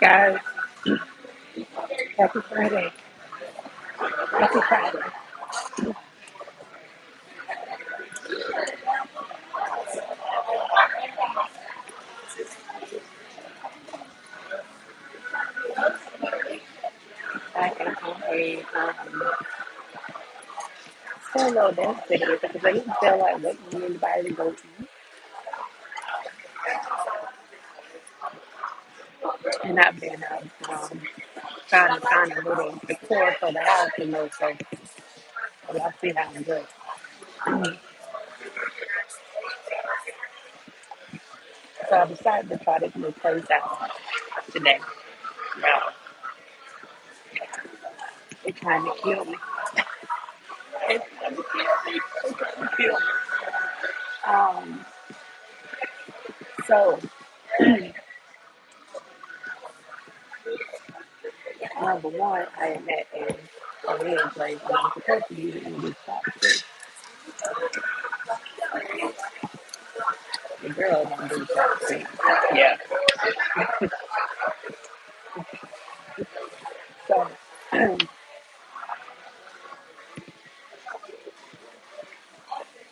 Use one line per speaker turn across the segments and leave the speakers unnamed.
guys. Happy Friday. Happy Friday. I am on a solo dance video because I didn't feel like waiting on anybody to go eat. And I've been trying to find a little decor for the house, so y'all see how I'm doing. So I decided to try this new place out today. Well, they're trying to kill me. They're trying to kill me. They're trying to kill me. Um, so, number one, I am at a Korean place and I'm supposed to be in this shop too. The girl don't do shop too. Yeah. So,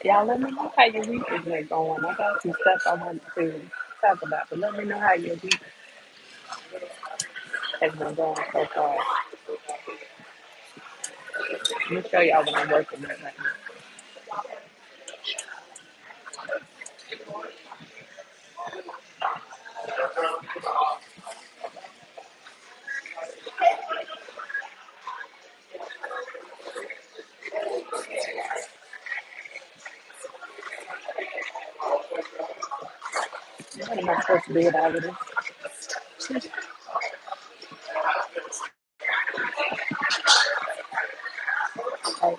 y'all let me know how your week is been going. I got some stuff I want to talk about, but let me know how your week has been going so far. Let me show y'all what I'm working with right now. What am I supposed to do about this?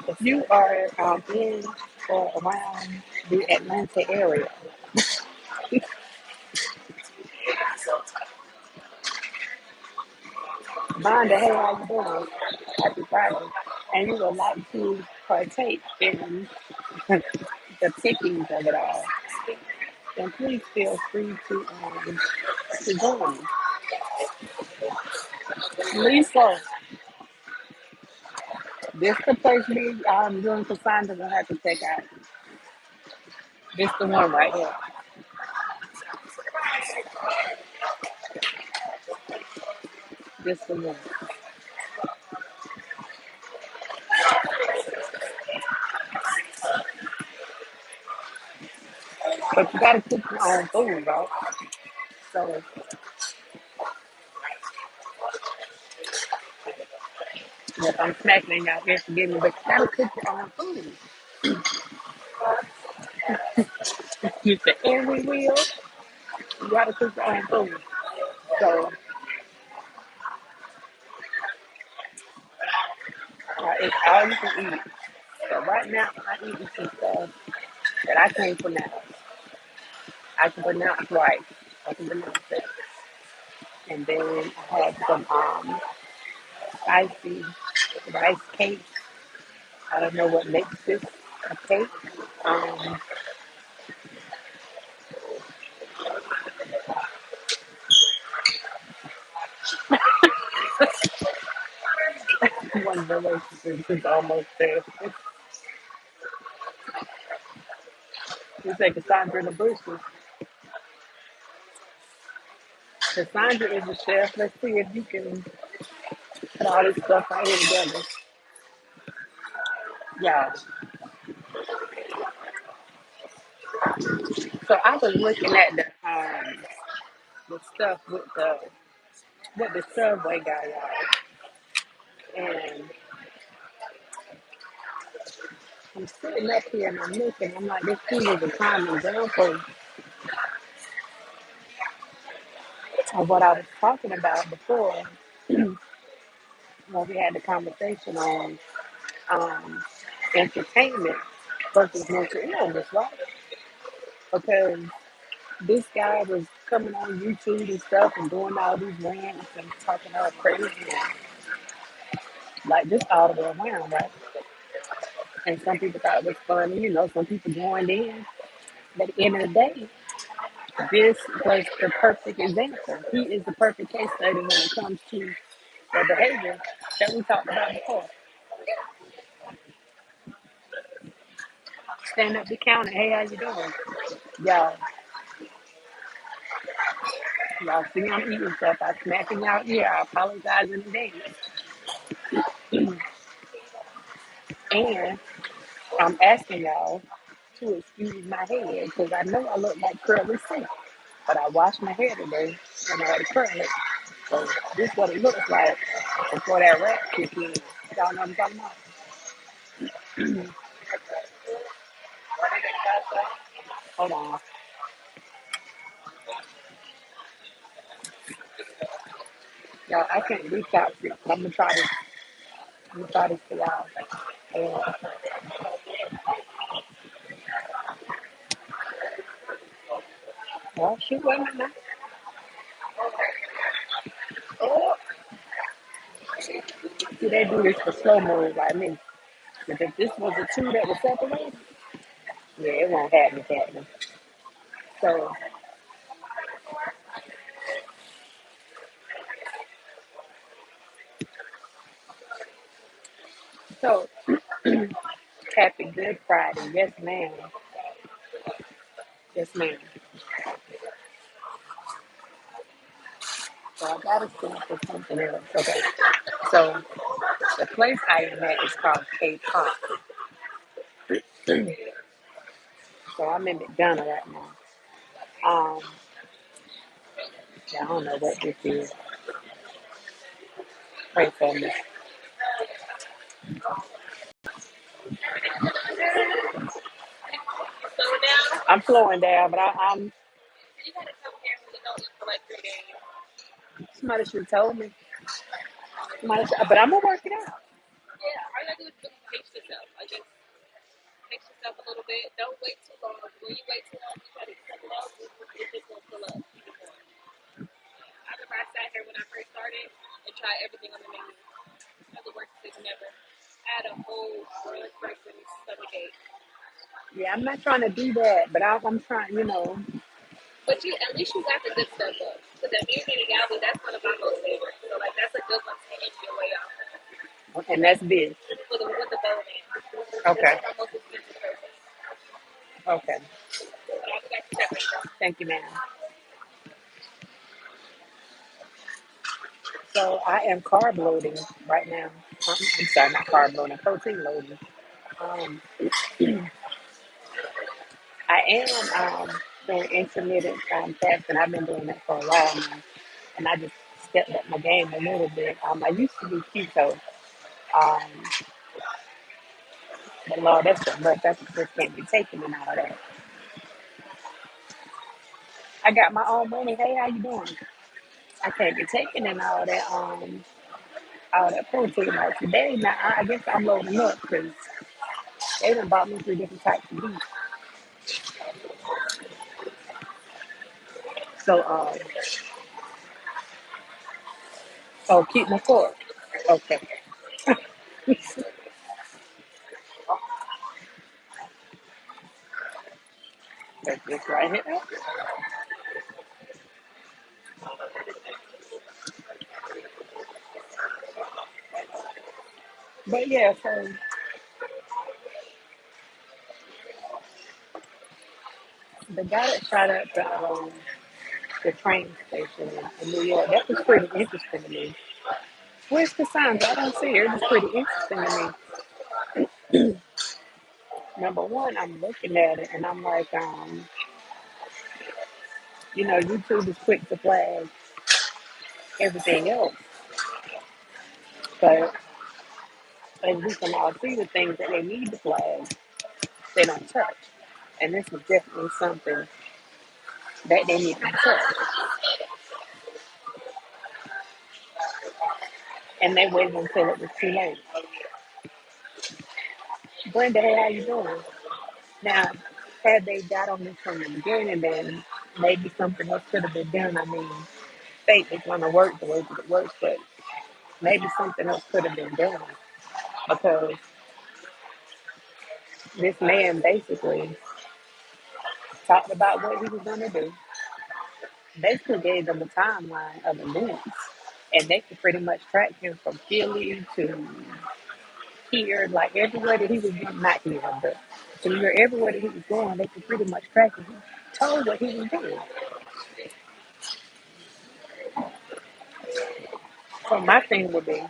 If you are in or around the Atlanta area, Vonda, hey, how you doing? Happy Friday. And you would like to partake in the pickings of it all, then please feel free to join me. Lisa, this the place me doing Cassandra gonna have to check out. This the one right here. This the one. But you gotta cook your own food, right? So yes, I'm smacking out here, forgive me, but you gotta cook your own food. You said, and we will. You gotta cook your own food. So it's all you can eat. So right now I'm eating some stuff that I can't pronounce. I can pronounce right. I can pronounce it. And then I had some spicy rice cake. I don't know what makes this a cake. Um, one relationship is almost there. It's like Cassandra in the bushes. Cassandra is a chef. Let's see if you can put all this stuff right here together. Yeah. So I was looking at the stuff with the subway guy, y'all. And I'm sitting up here and I'm looking. I'm like, this thing is a prime example of what I was talking about before when we had the conversation on um, entertainment versus mental illness, right? Because this guy was coming on YouTube and stuff and doing all these rants and talking all crazy and like just all the way around, right? And some people thought it was funny, some people joined in. But at the end of the day, This was the perfect example. He is the perfect case study when it comes to the behavior that we talked about before. Stand up to counter. Hey, how you doing? Y'all, y'all see I'm eating stuff. I smacking y'all ear. I apologize in advance. And I'm asking y'all to excuse my hair because I know I look like curly C. But I washed my hair today and I had to curl it. So this is what it looks like before that rat kick in. Y'all know what I'm talking about? Hold on. Y'all, I can't reach out to you. I'm gonna try to for y'all. And, well, shoot, wait a minute. Oh, see, they do this for slow mo like me. But if this was the two that were separated, yeah, it won't happen, Captain. So, so happy Good Friday. Yes, ma'am. Yes, ma'am. So I gotta stand for something else. Okay. So the place I am at is called KPop. So I'm in McDonough right now. Um, yeah, I don't know what this is. Pray for me. I'm slowing down, but I'm. Somebody should have told me. But I'm gonna work it out. Yeah, I'm not trying to do that, but I'm trying, you know. And that's big. Okay. Okay. Thank you, ma'am. So I am carb loading right now. I'm sorry, not carb loading, protein loading. Um, I am doing intermittent fasting. I've been doing that for a while now, and I just stepped up my game a little bit. I used to be keto, um, but Lord, that's too much. That's just can't be taken and all that. I got my own money. Hey, how you doing? I can't be taking in all that protein like today. Now I guess I'm loading up because they done bought me 3 different types of beef. So oh, keep my fork. Okay, that's this right here. But yeah, so the guy that shot up the train station in New York, that was pretty interesting to me. Where's the signs? I don't see it. It was pretty interesting to me. Number one, I'm looking at it and I'm like, YouTube is quick to flag everything else, but as we can all see, the things that they need to flag, they don't touch. And this is definitely something that they need to touch. And they waited until it was too late. Brenda, hey, how you doing? Now, had they got on this from the beginning, then maybe something else could have been done. I mean, fate is going to work the way that it works, but maybe something else could have been done because this man basically talked about what he was going to do. basically gave them a timeline of events, and they could pretty much track him from Philly to here, like everywhere that he was going, not here, but to here, everywhere that he was going, they could pretty much track him. He told what he was doing. So my thing would be,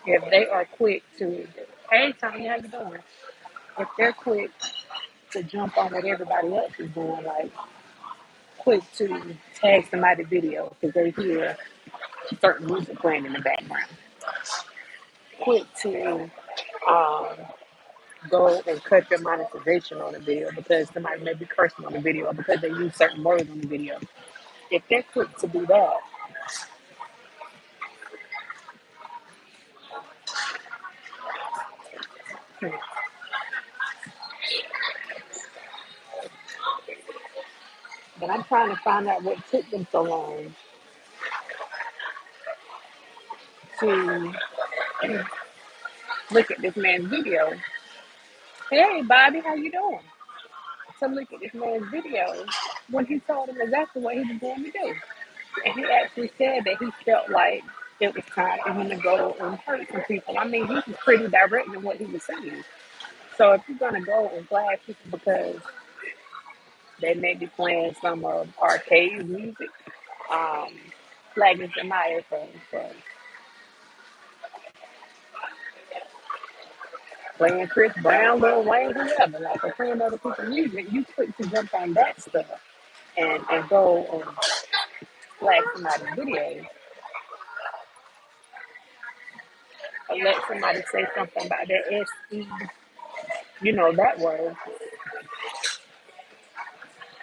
if they are quick to, hey Tony, how you doing? If they're quick to jump on what everybody else is doing, like quick to tag somebody's video because they hear certain music playing in the background, quick to um, go and cut your monetization on the video because somebody may be cursing on the video or because they use certain words on the video. If they're quick to do that, then I'm trying to find out what took them so long to look at this man's video. Hey, Bobby, how you doing? To look at this man's video when he told him exactly what he was going to do. And he actually said that he felt like it was time for him to go and hurt some people. I mean, he was pretty direct in what he was saying. So if you're gonna go and flag people because they may be playing some arcade music, um, flagging somebody for playing Chris Brown, Lil Wayne, whoever, like for playing other people's music, you quick to jump on that stuff and go and flag somebody's videos or let somebody say something about their SE, that word,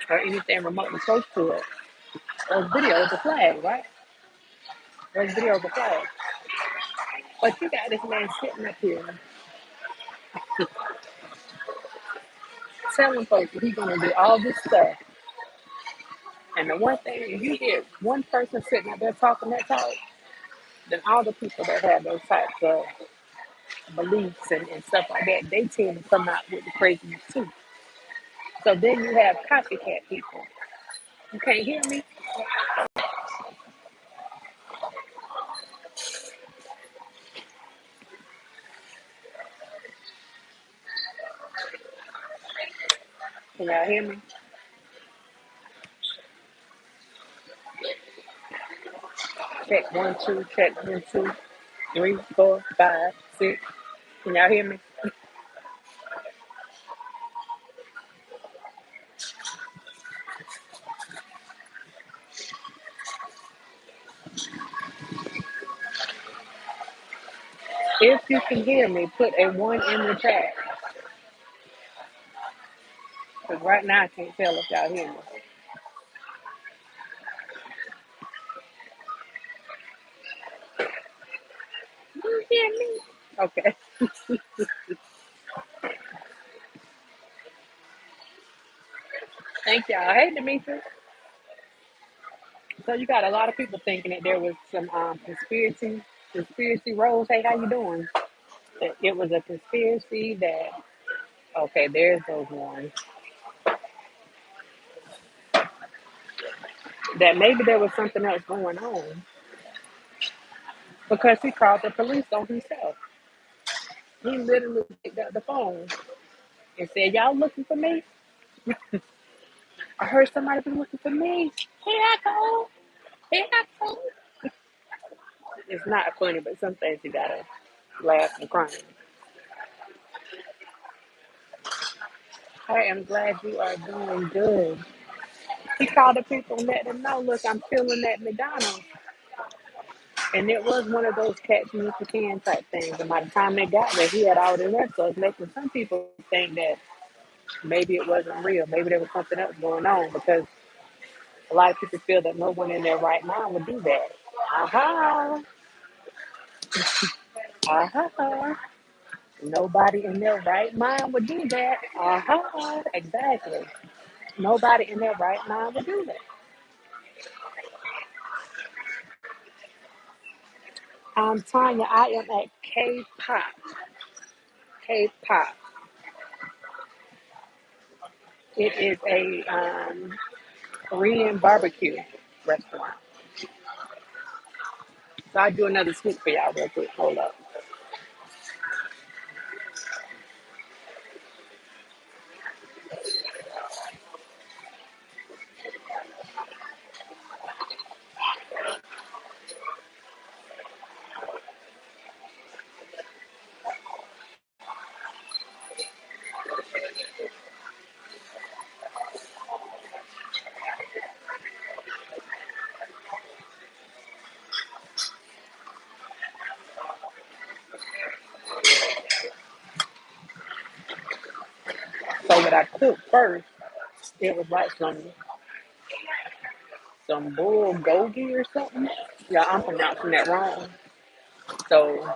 or anything remotely close to it. Those videos are flagged, right? Those videos are flagged. But you got this man sitting up here telling folks that he's gonna do all this stuff. And the one thing, if you get one person sitting up there talking that talk, then all the people that have those types of beliefs and stuff like that, they tend to come out with the craziness too. So then you have copycat people. You can't hear me? Can y'all hear me? Check one, two, check one, two, three, four, five, six. Can y'all hear me? If you can hear me, put a one in the chat. Because right now I can't tell if y'all hear me. You hear me? Okay. Thank y'all. Hey, Demetrius. So you got a lot of people thinking that there was some conspiracy Rose. Hey, how you doing? That it was a conspiracy that okay, there's those ones. That maybe there was something else going on because he called the police on himself. He literally picked up the phone and said, "Y'all looking for me? I heard somebody been looking for me. Here I go. Here I go." It's not funny, but some things you gotta laugh and cry. I am glad you are doing good. He called the people and let them know, look, I'm filming at McDonald's. And it was one of those catch me if you can type things. And by the time they got there, he had already left. So it's making some people think that maybe it wasn't real. Maybe there was something else going on because a lot of people feel that no one in their right mind would do that. Aha, aha. Nobody in their right mind would do that. Aha, exactly. Nobody in their right mind would do that. Tanya, I am at K-pop. K-pop. It is a Korean barbecue restaurant. So I'll do another scoop for y'all real quick. Hold up. So what I cooked first, it was like some bulgogi or something. Yeah, I'm pronouncing that wrong. So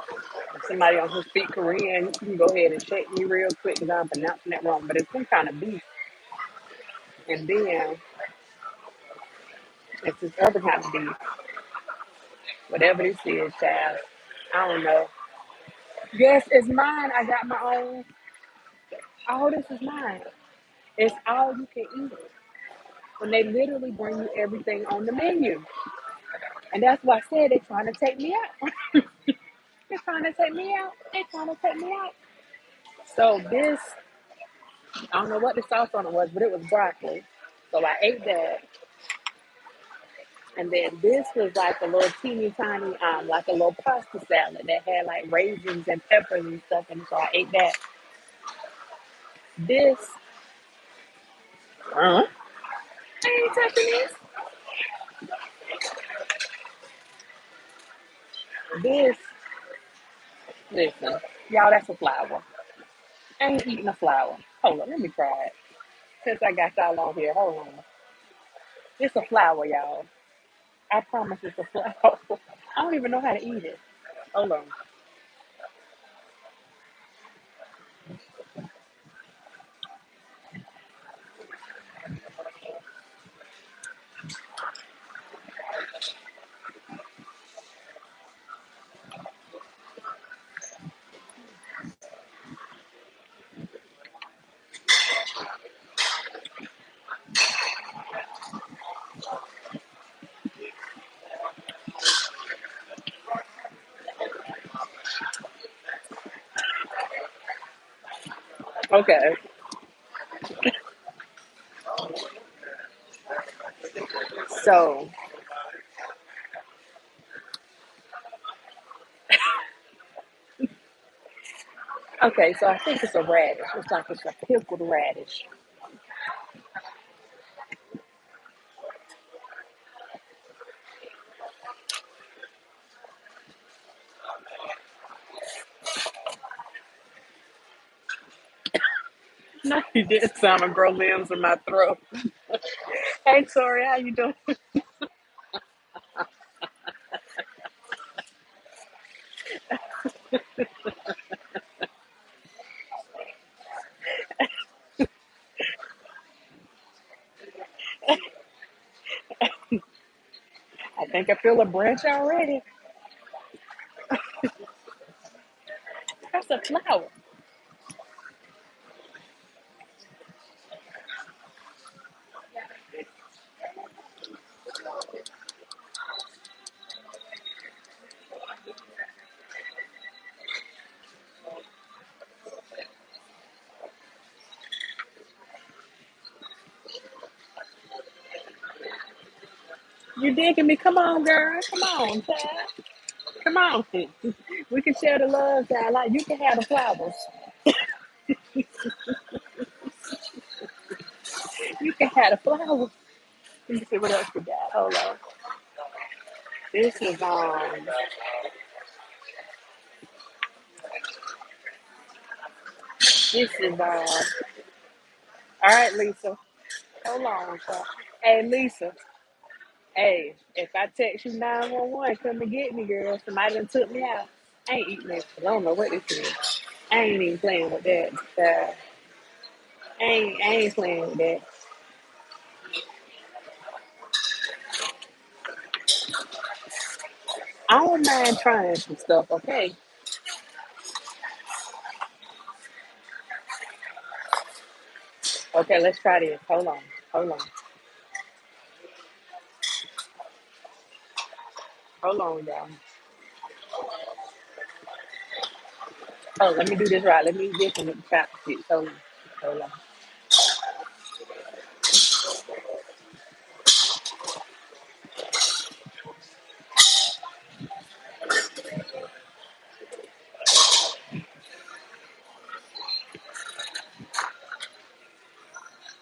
if somebody on who speak Korean, you can go ahead and check me real quick because I'm pronouncing that wrong. But it's some kind of beef. And then it's this other kind of beef. Whatever this is, child. I don't know. Yes, it's mine. I got my own. All this is mine. It's all you can eat. When they literally bring you everything on the menu. And that's why I said they're trying to take me out. They're trying to take me out. They're trying to take me out. So this, I don't know what the sauce on it was, but it was broccoli. So I ate that. And then this was like a little teeny tiny, like a little pasta salad that had like raisins and peppers and stuff. And so I ate that. This, I ain't touching this. This, listen, y'all, that's a flower. I ain't eating a flower. Hold on, let me try it. Since I got y'all on here, hold on. It's a flower, y'all. I promise it's a flower. I don't even know how to eat it. Hold on. Okay. So, okay, so I think it's a radish. It's like it's a pickled radish. No, you didn't sound to grow limbs in my throat. Hey, Tori, how you doing? I think I feel a branch already. That's a flower. You digging me? Come on, girl. Come on, child. Come on. We can share the love, child. Like you can have the flowers. You can have the flowers. Let me see what else we got. Hold on. This is this is all right, Lisa. Hold on, child. Hey, Lisa. Hey, if I text you 911, come and get me, girl. Somebody done took me out. I ain't eating this. I don't know what this is. I ain't even playing with that. I ain't playing with that. I don't mind trying some stuff, okay? Okay, let's try this. Hold on. Hold on. Hold on, y'all. Oh, let me do this right. Let me get some chopsticks. Hold on.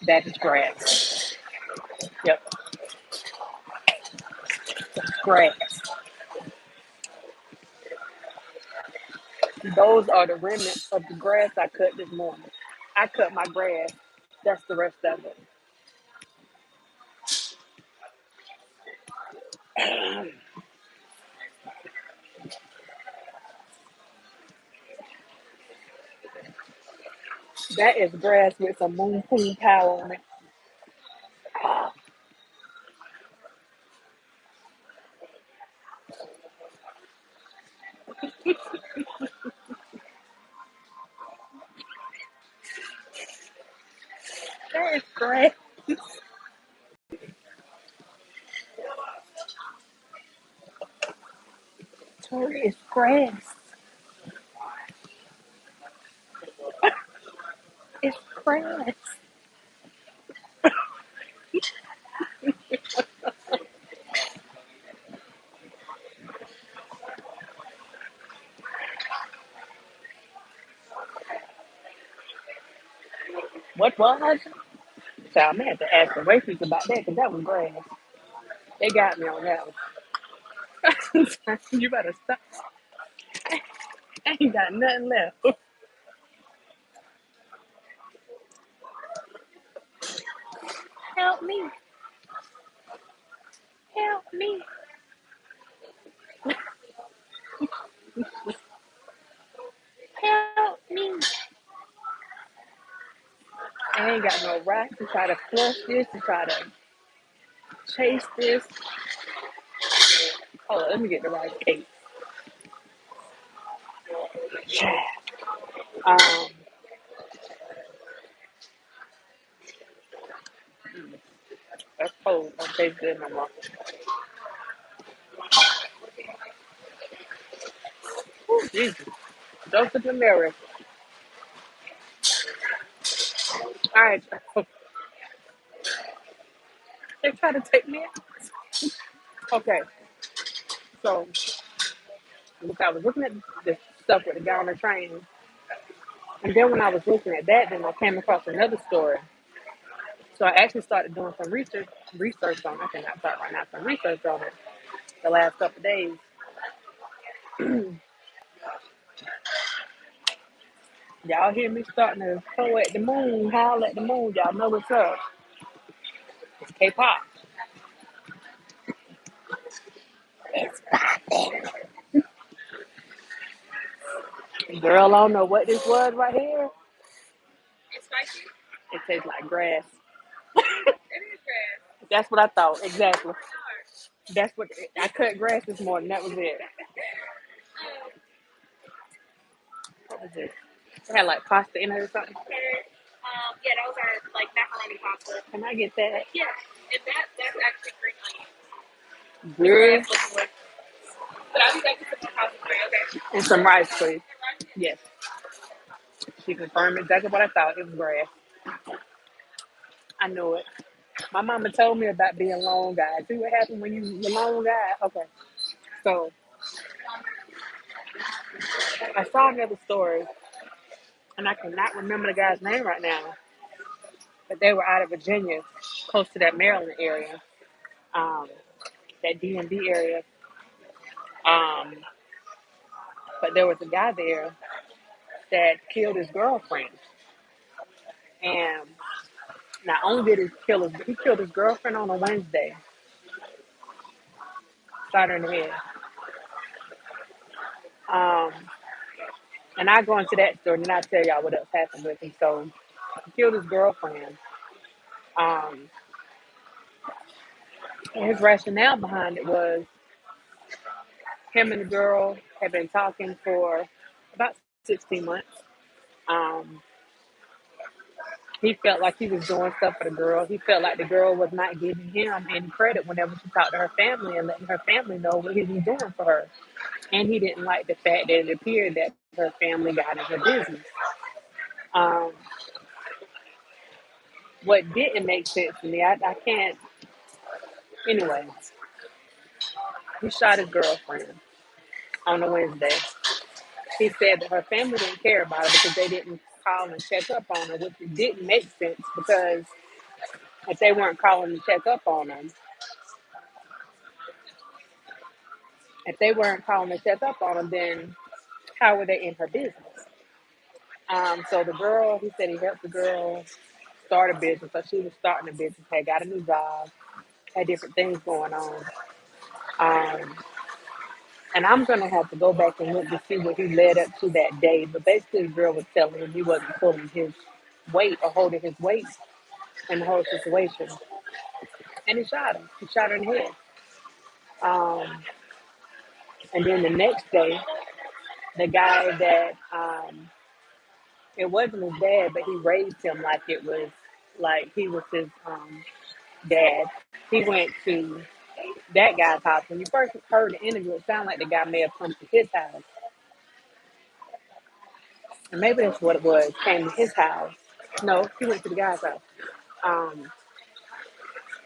That is grass. Yep, grass. Those are the remnants of the grass I cut this morning. I cut my grass. That's the rest of it. That is grass with some moon poon power on it. That is grass. Tori, it's grass. It's grass. What was? So I'm gonna have to ask the waitress about that because that was grass. They got me on that one. You better stop. I ain't got nothing left. Help me. Help me. Help me. I ain't got no rack to try to flush this, to try to chase this. Hold on, let me get the right cake. Um, that's cold. Don't taste good no more. Ooh, Jesus. Joseph and Mary. All right. They try to take me out. Okay. So, look, I was looking at the stuff with the guy on the train. And then when I was looking at that, then I came across another story. So I actually started doing some research on it. I cannot talk right now, some research on it the last couple of days. Y'all hear me starting to throw at the moon, howl at the moon. Y'all know what's up. It's K-pop. Girl, I don't know what this was right here. It's spicy. It tastes like grass. It is grass. That's what I thought. Exactly. That's what I cut grass this morning. That was it. What was it? It had like pasta in it or something. Yeah, those are like macaroni pasta. Can I get that? Yeah, and that's actually green onions. Good. But I'll be back with some more pasta for you, okay? And some rice, please. Yes. She confirmed exactly what I thought. It was grass. I knew it. My mama told me about being long guy. See what happened when you the long guy? Okay. So I saw another story, and I cannot remember the guy's name right now, but they were out of Virginia, close to that Maryland area, um, that DMV area. Um, but there was a guy there that killed his girlfriend, and not only did he killed his girlfriend on a Wednesday, shot her in the head. Um, and I go into that story, and then I tell y'all what else happened with him. So he killed his girlfriend. Um, and his rationale behind it was him and the girl had been talking for about 16 months. Um, He felt like he was doing stuff for the girl. He felt like the girl was not giving him any credit whenever she talked to her family and letting her family know what he was doing for her. And he didn't like the fact that it appeared that her family got in her business. Um, what didn't make sense to me, I can't, anyway, he shot his girlfriend on a Wednesday. He said that her family didn't care about her because they didn't call and check up on her, which didn't make sense because if they weren't calling to check up on them, if they weren't calling to check up on them, then how were they in her business? So the girl, he said he helped the girl start a business. So she was starting a business, had got a new job, had different things going on. Um, and I'm going to have to go back and look to see what he led up to that day. But basically, the girl was telling him he wasn't pulling his weight or holding his weight in the whole situation. And he shot him. He shot her in the head. Um, and then the next day, the guy that it wasn't his dad, but he raised him like it was like he was his dad. He went to that guy's house. When you first heard the interview, it sounded like the guy may have come to his house, and maybe that's what it was. Came to his house. No, he went to the guy's house. Um,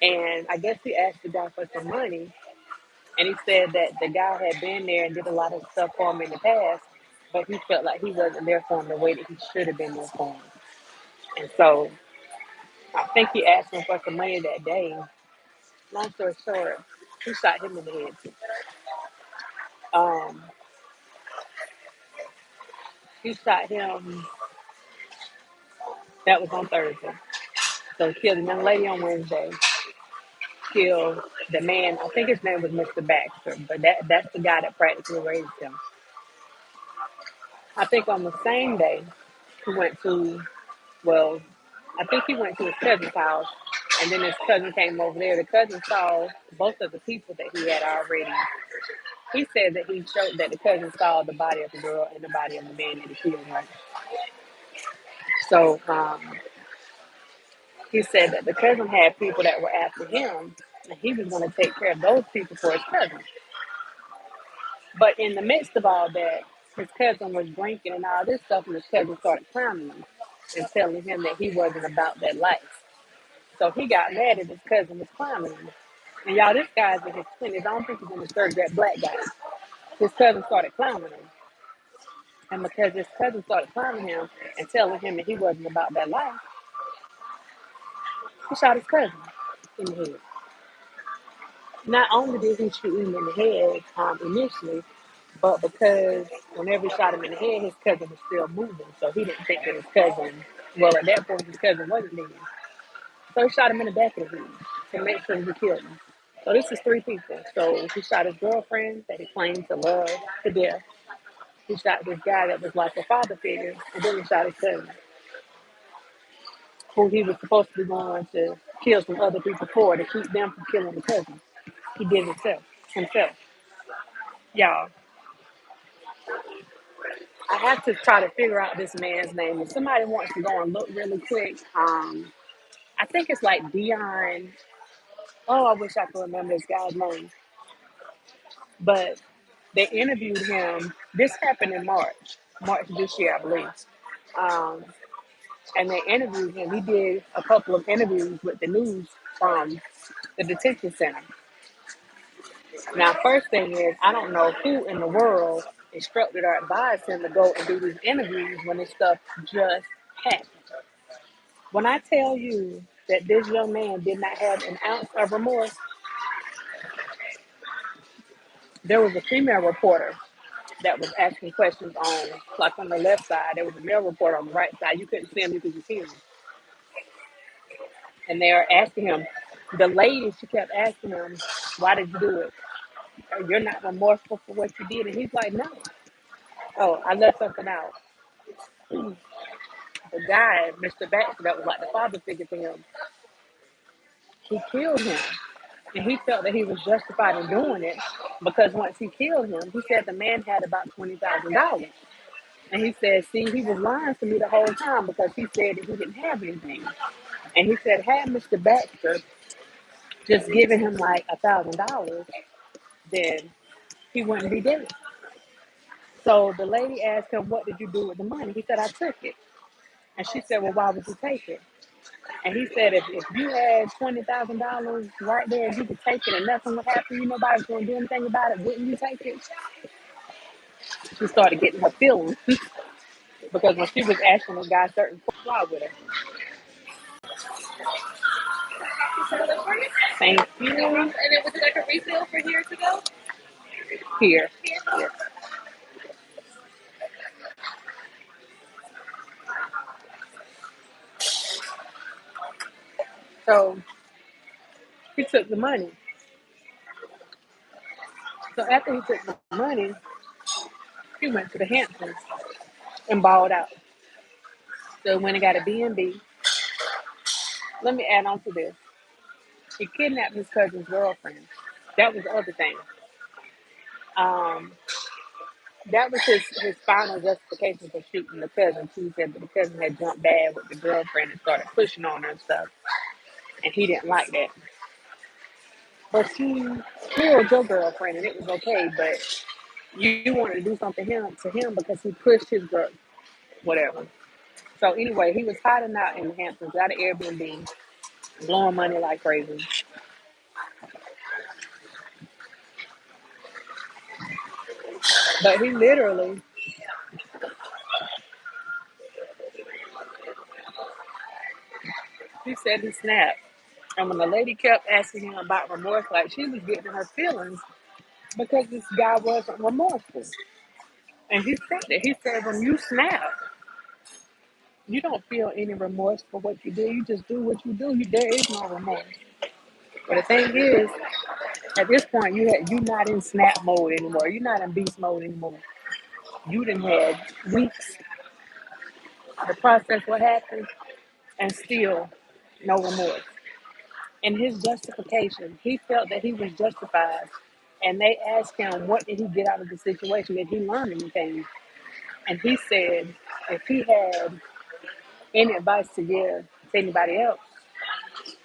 and I guess he asked the guy for some money, and he said that the guy had been there and did a lot of stuff for him in the past, but he felt like he wasn't there for him the way that he should have been there for him. And so I think he asked him for some money that day. Long story short, he shot him in the head too. Um, he shot him. That was on Thursday. So he killed a young lady on Wednesday. Killed the man. I think his name was Mr. Baxter, but that's the guy that practically raised him. I think on the same day he went to. Well, I think he went to his cousin's house, and then his cousin came over there. The cousin saw both of the people that he had already. He said that he showed that the cousin saw the body of the girl and the body of the man that he killed. Right. So he said that the cousin had people that were after him, and he was going to take care of those people for his cousin. But in the midst of all that, his cousin was drinking and all this stuff, and his cousin started clowning him and telling him that he wasn't about that life. So he got mad at his cousin was clowning him. And y'all, this guy's in his 20s. I don't think he's in his 30s, that black guy. His cousin started clowning him. And because his cousin started clowning him and telling him that he wasn't about that life, he shot his cousin in the head. Not only did he shoot him in the head initially, but because whenever he shot him in the head, his cousin was still moving. So he didn't think that his cousin, well, at that point, his cousin wasn't dead. So he shot him in the back of the head to make sure he killed him. So this is three people. So he shot his girlfriend that he claimed to love to death. He shot this guy that was like a father figure, and then he shot his cousin, who he was supposed to be going to kill some other people for to keep them from killing the cousin. He did it himself. Y'all, I have to try to figure out this man's name. If somebody wants to go and look really quick, I think it's like Dion. Oh, I wish I could remember this guy's name. But they interviewed him. This happened in March this year, I believe. Um, and they interviewed him. He did a couple of interviews with the news from the detention center. Now, first thing is, I don't know who in the world instructed or advised him to go and do these interviews when this stuff just happened. When I tell you that this young man did not have an ounce of remorse, there was a female reporter that was asking questions on, like on the left side. There was a male reporter on the right side. You couldn't see him, you could just hear him. And they were asking him, the lady, she kept asking him, why did you do it? You're not remorseful for what you did. And he's like, no. Oh, I left something out. The guy, Mr. Baxter, that was like the father figure to him, he killed him. And he felt that he was justified in doing it because once he killed him, he said the man had about $20,000. And he said, see, he was lying to me the whole time because he said that he didn't have anything. And he said, had Mr. Baxter just given him like $1,000, then he wouldn't be dead. So the lady asked him, what did you do with the money? He said, I took it. And she said, well, why would you take it? And he said, if you had $20,000 right there, you could take it and nothing would happen, you nobody's going to do anything about it, wouldn't you take it? She started getting her feelings because when she was asking the guy certain flaw with her. Thank you. And it was like a refill for here to go? Here. Here. So he took the money. So after he took the money, he went to the Hamptons and balled out. So when he got a B&B, let me add on to this. He kidnapped his cousin's girlfriend. That was the other thing. Um, that was his final justification for shooting the cousin. He said that the cousin had jumped bad with the girlfriend and started pushing on her and stuff. And he didn't like that. But you killed your girlfriend and it was okay, but you wanted to do something to him because he pushed his girl, whatever. So anyway, he was hiding out in the Hamptons, got an Airbnb, blowing money like crazy. But he literally, he said he snapped. And when the lady kept asking him about remorse, like she was getting her feelings because this guy wasn't remorseful. And he said that. He said, when you snap, you don't feel any remorse for what you do. You just do what you do. There is no remorse. But the thing is, at this point, you not in snap mode anymore. You're not in beast mode anymore. You done had weeks to process what happened and still no remorse. In his justification, he felt that he was justified. And they asked him, what did he get out of the situation? Did he learn anything? And he said, if he had any advice to give to anybody else,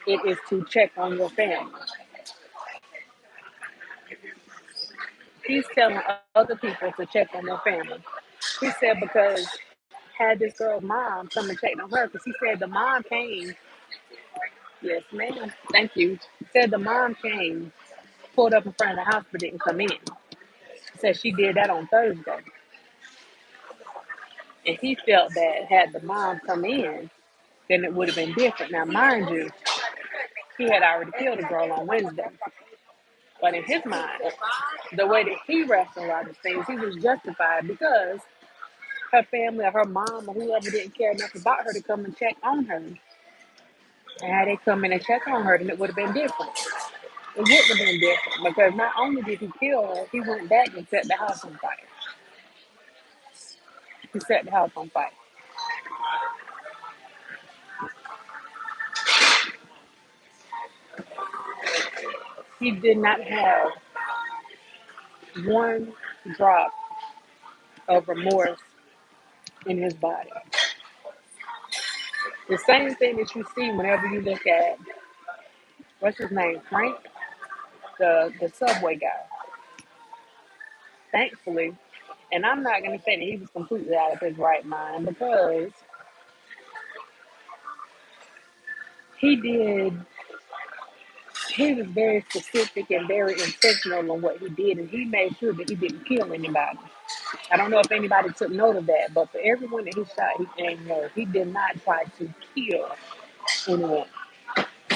it is to check on your family. He's telling other people to check on their family. He said because had this girl's mom come and check on her, because he said the mom came. Yes, ma'am. Thank you. He said the mom came, pulled up in front of the house, but didn't come in. He said she did that on Thursday. And he felt that had the mom come in, then it would have been different. Now, mind you, he had already killed a girl on Wednesday. But in his mind, the way that he rationalized things, he was justified because her family or her mom or whoever didn't care enough about her to come and check on her. And had they come in and check on her, then it would have been different. It wouldn't have been different because not only did he kill her, he went back and set the house on fire. He set the house on fire. He did not have one drop of remorse in his body. The same thing that you see whenever you look at what's his name, Frank, the subway guy. Thankfully, and I'm not gonna say that he was completely out of his right mind because he did he was very specific and very intentional on what he did, and he made sure that he didn't kill anybody. I don't know if anybody took note of that, but for everyone that he shot, he aimed no. He did not try to kill anyone.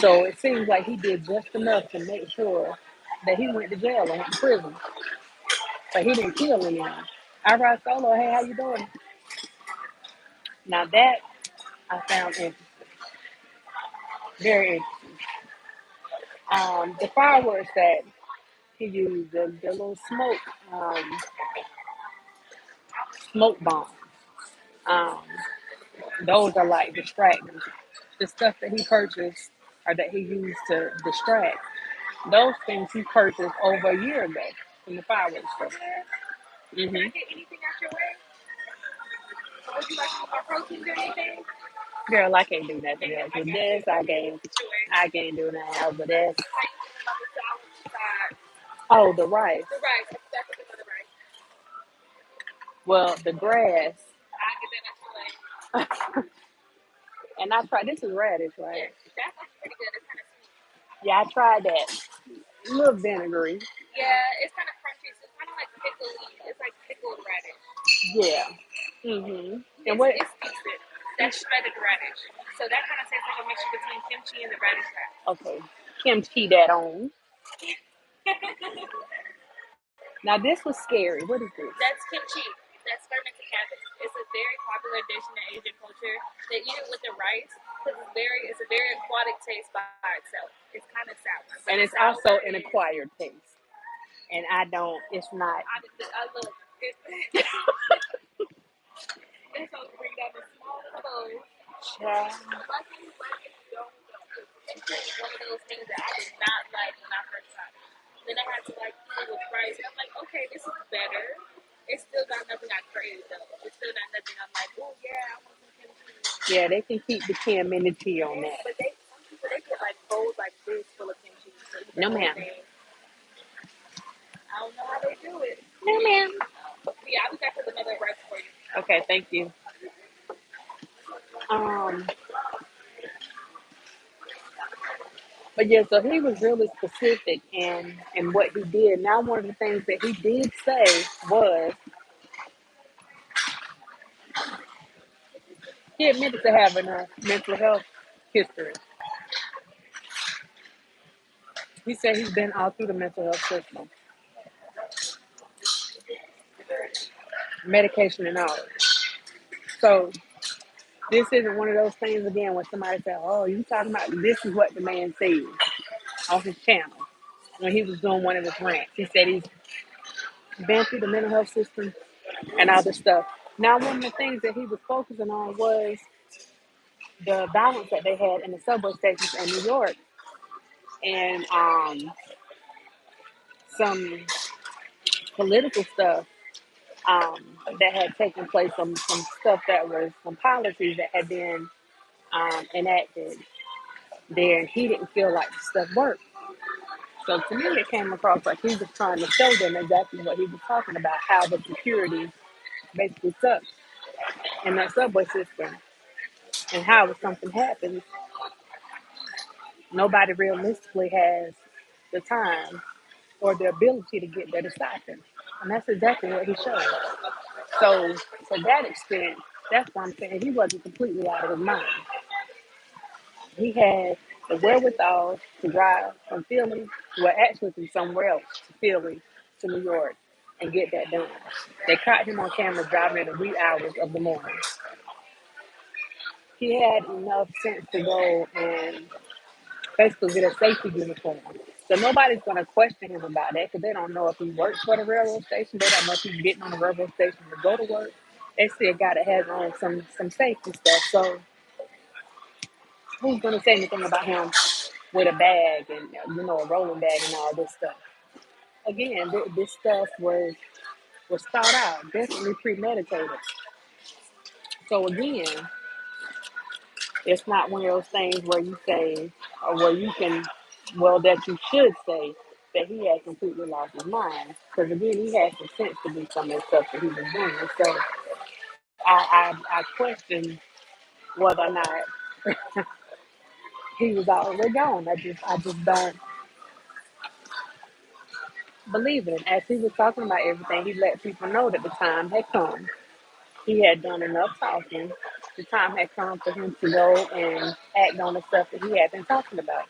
So it seems like he did just enough to make sure that he went to jail or went to prison, but he didn't kill anyone. I ride solo. Hey, how you doing? Now that I found interesting, very interesting. The fireworks that he used, the little smoke bombs. Um, those are like distractors. The stuff that he purchased or that he used to distract, those things he purchased over a year ago from the fireworks store. Hmm. Would you like any more protein or anything? Girl, I can't do nothing else with this. I can't do nothing else with this. Oh, the rice. Well, the grass. And I tried. This is radish, right? Yeah, I tried that. A little vinegary. Yeah. Mhm. And what? Okay. Kimchi that on. Now this was scary. What is this? And it's also an acquired taste. And I don't. It's not. Child. Yeah, they can keep the Kim and the tea on that. No, ma'am. No, ma'am. Okay, thank you. Um, but yeah, so he was really specific in what he did. Now, one of the things that he did say was he admitted to having a mental health history. He said he's been all through the mental health system, medication and all. So this isn't one of those things again when somebody said, "Oh, you talking about this is what the man said on his channel when he was doing one of his rants." He said he's been through the mental health system and all this stuff. Now, one of the things that he was focusing on was the violence that they had in the subway stations in New York and some political stuff that had taken place, some stuff that was some policies that had been enacted there, and he didn't feel like the stuff worked. So to me, it came across like he was trying to show them exactly what he was talking about, how the security basically sucks in that subway system, and how if something happens, nobody realistically has the time or the ability to get there to stop him. And that's exactly what he showed. So to that extent, that's why I'm saying he wasn't completely out of his mind. He had the wherewithal to drive from Philly, well, actually from somewhere else to Philly to New York and get that done. They caught him on camera driving in the wee hours of the morning. He had enough sense to go and basically get a safety uniform. So nobody's going to question him about that because they don't know if he works for the railroad station. They don't know if he's getting on the railroad station to go to work. They see a guy that has on some safety stuff. So who's going to say anything about him with a bag and a rolling bag and all this stuff? Again, this stuff was thought out, definitely premeditated. So again, it's not one of those things where you say, or where you can, well, that you should say that he had completely lost his mind. Because again, he had some sense to do some of the stuff that he was doing. So I question whether or not he was already gone. I just don't believe it. As he was talking about everything, he let people know that the time had come. He had done enough talking. The time had come for him to go and act on the stuff that he had been talking about.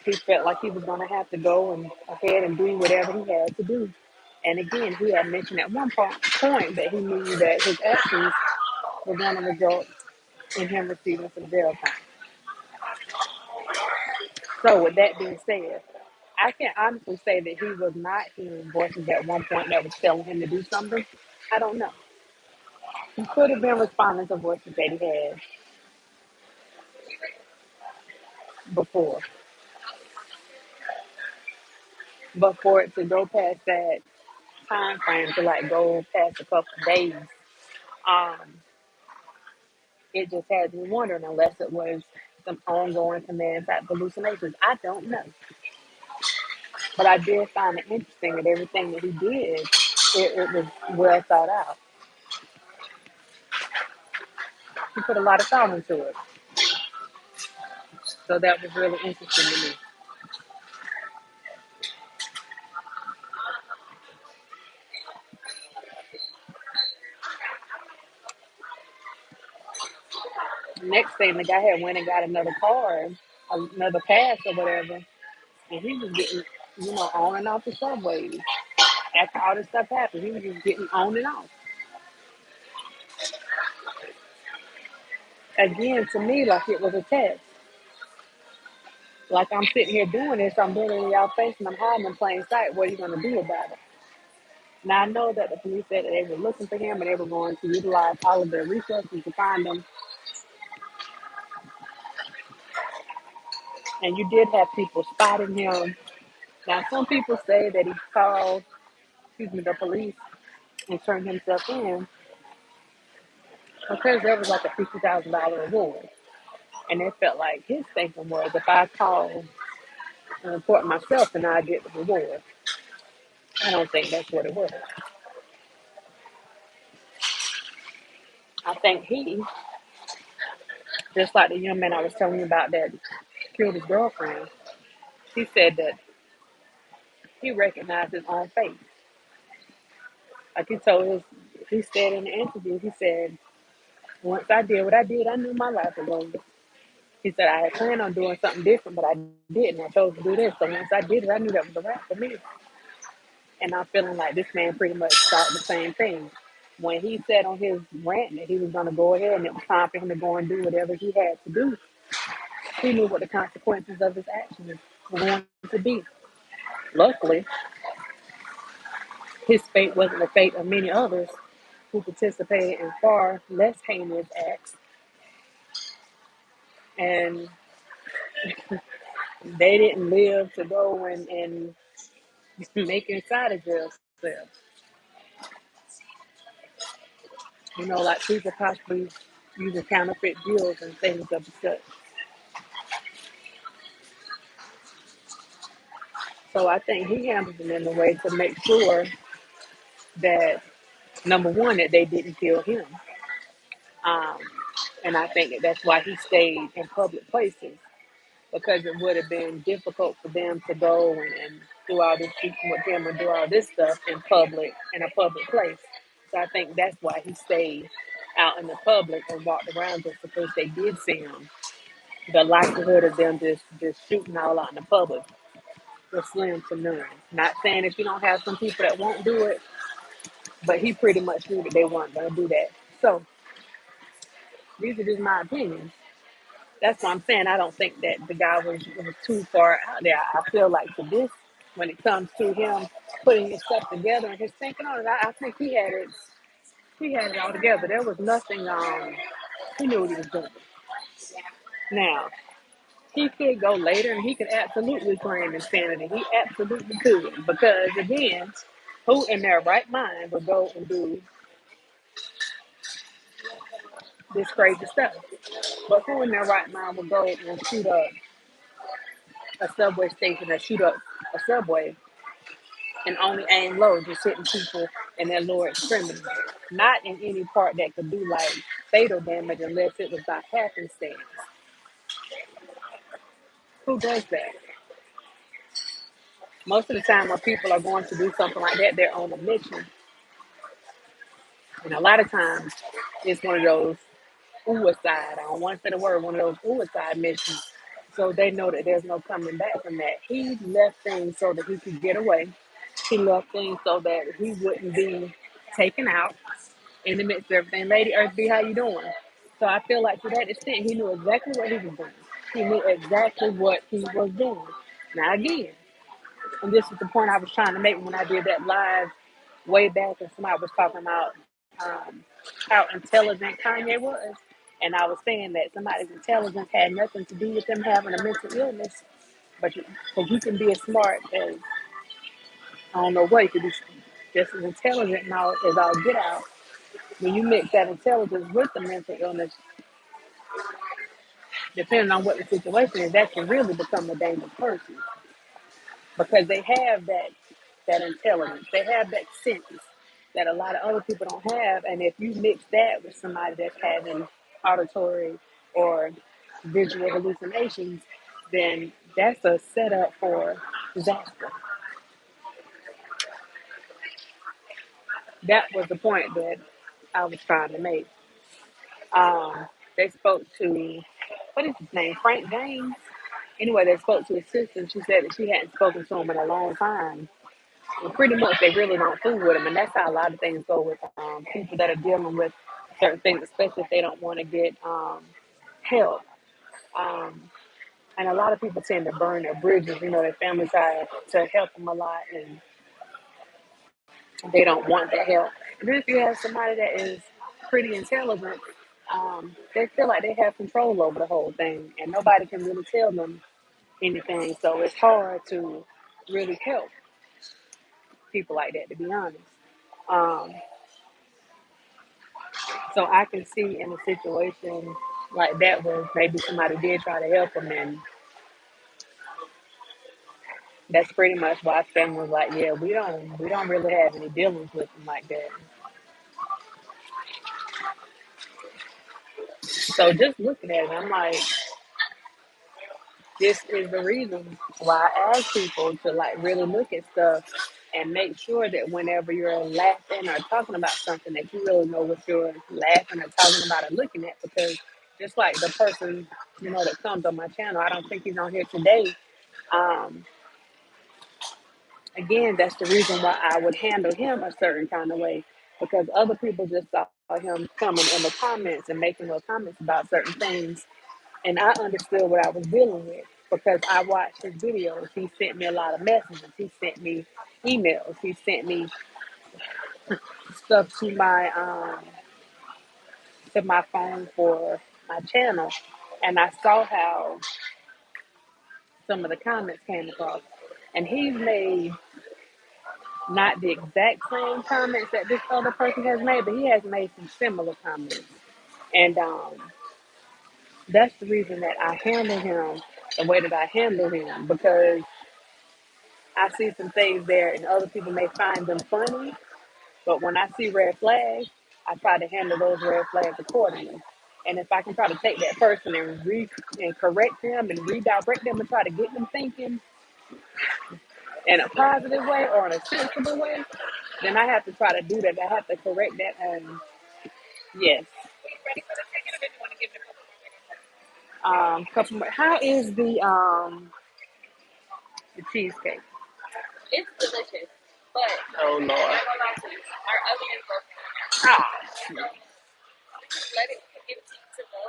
He felt like he was going to have to go and ahead and do whatever he had to do. And again, he had mentioned at one point that he knew that his actions were going to result in him receiving some jail time. So, with that being said, I can honestly say that he was not hearing voices at one point that was telling him to do something. I don't know. He could have been responding to voices that he had before, but for it to go past that time frame to like go past a couple of days, Um, it just had me wondering, unless it was some ongoing command type hallucinations. I don't know. But I did find it interesting that everything that he did, it was well thought out. He put a lot of thought into it. So that was really interesting to me. Next thing, the guy had went and got another car, another pass or whatever, and he was getting, on and off the subways. After all this stuff happened, he was just getting on and off. Again, to me, like it was a test. Like I'm sitting here doing this, I'm doing it in y'all face, and I'm hiding in plain sight. What are you going to do about it? Now I know that the police said that they were looking for him and they were going to utilize all of their resources to find him. And you did have people spotting him. Now some people say that he called, the police and turned himself in because there was like a $50,000 reward. And they felt like his thinking was, if I call and report myself, then I get the reward. I don't think that's what it was. I think he, just like the young man I was telling you about that killed his girlfriend, he said that he recognized his own face. Like he said in the interview, he said, once I did what I did, I knew my life was over. He said, I had planned on doing something different, but I didn't. I chose to do this. So once I did it, I knew that was a wrap for me. And I'm feeling like this man pretty much thought the same thing. When he said on his rant that he was going to go ahead and it was time for him to go and do whatever he had to do, he knew what the consequences of his actions were going to be. Luckily, his fate wasn't the fate of many others who participated in far less heinous acts, and they didn't live to go and make inside of jail cells. Like people possibly using counterfeit deals and things of the such. So I think he handled it in a way to make sure that, number one, that they didn't kill him. Um, and I think that's why he stayed in public places, because it would have been difficult for them to go and do all this shooting with him and do all this stuff in a public place. So I think that's why he stayed out in the public and walked around, just because they did see him. The likelihood of them just shooting all out in the public was slim to none. Not saying if you don't have some people that won't do it, but he pretty much knew that they weren't going to do that. So these are just my opinions. That's what I'm saying. I don't think that the guy was too far out there. I feel like for this, when it comes to him putting his stuff together and his thinking on it, I think he had it. He had it all together. There was nothing. He knew what he was doing. Now he could go later and he could absolutely claim insanity. He absolutely could, because again, who in their right mind would go and do this crazy stuff? But who in their right mind would go and shoot up a subway station or shoot up a subway and only aim low, just hitting people in their lower extremities, not in any part that could do like fatal damage unless it was by happenstance? Who does that? Most of the time, when people are going to do something like that, they're on a mission, and a lot of times it's one of those suicide. I don't want to say the word, one of those suicide missions. So they know that there's no coming back from that. He left things so that he could get away. He left things so that he wouldn't be taken out in the midst of everything. Lady Earth B, how you doing? So I feel like to that extent, he knew exactly what he was doing. He knew exactly what he was doing. Now again, and this is the point I was trying to make when I did that live way back, and somebody was talking about um, how intelligent Kanye was. And I was saying that somebody's intelligence had nothing to do with them having a mental illness, but because you can be as smart as, I don't know what, you could be just as intelligent and all, as all get out, when you mix that intelligence with the mental illness, depending on what the situation is, that can really become a dangerous person because they have that intelligence, they have that sense that a lot of other people don't have, and if you mix that with somebody that's having auditory or visual hallucinations, then that's a setup for disaster. That was the point that I was trying to make. They spoke to, what is his name, Frank James. Anyway, they spoke to his sister, and she said that she hadn't spoken to him in a long time. And pretty much, they really don't fool with him, and that's how a lot of things go with people that are dealing with certain things, especially if they don't want to get help. Um, and a lot of people tend to burn their bridges. You know, their family try to help them a lot, and they don't want that help. And then if you have somebody that is pretty intelligent, they feel like they have control over the whole thing, and nobody can really tell them anything. So it's hard to really help people like that, to be honest. Um, so I can see in a situation like that where maybe somebody did try to help them, and that's pretty much why family was like, yeah, we don't really have any dealings with them like that. So just looking at it, I'm like, this is the reason why I ask people to like really look at stuff and make sure that whenever you're laughing or talking about something that you really know what you're laughing or talking about or looking at, because just like the person, that comes on my channel, I don't think he's on here today. Um, Again, that's the reason why I would handle him a certain kind of way, because other people just saw him coming in the comments and making little comments about certain things, and I understood what I was dealing with because I watched his videos. He sent me a lot of messages. He sent me emails. He sent me stuff to my phone for my channel, and I saw how some of the comments came across. And he's made not the exact same comments that this other person has made, but he has made some similar comments. And that's the reason that I handle him the way that I handle him, because I see some things there and other people may find them funny, but when I see red flags, I try to handle those red flags accordingly. And if I can try to take that person and and correct them and redirect them and try to get them thinking in a positive way or in a sensible way, then I have to try to do that. I have to correct that. Yes. Couple more. How is the cheesecake? It's delicious, but oh Lord. I'm not gonna lie to you. Our oven is broken. Ah, let it give it to go.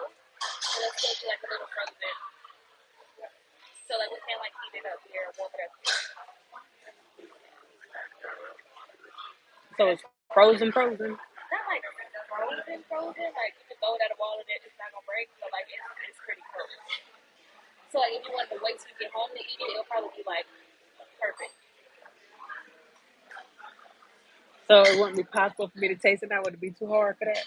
So let's go to like a little frozen. So like we can't like heat it up here or warm it up. So it's frozen, frozen. Not like frozen. Like you can throw it at a wall and it's not gonna break. So like it's pretty close. So like if you want to wait till you get home to eat it, it'll probably be like perfect. So it wouldn't be possible for me to taste it now. Would it be too hard for that?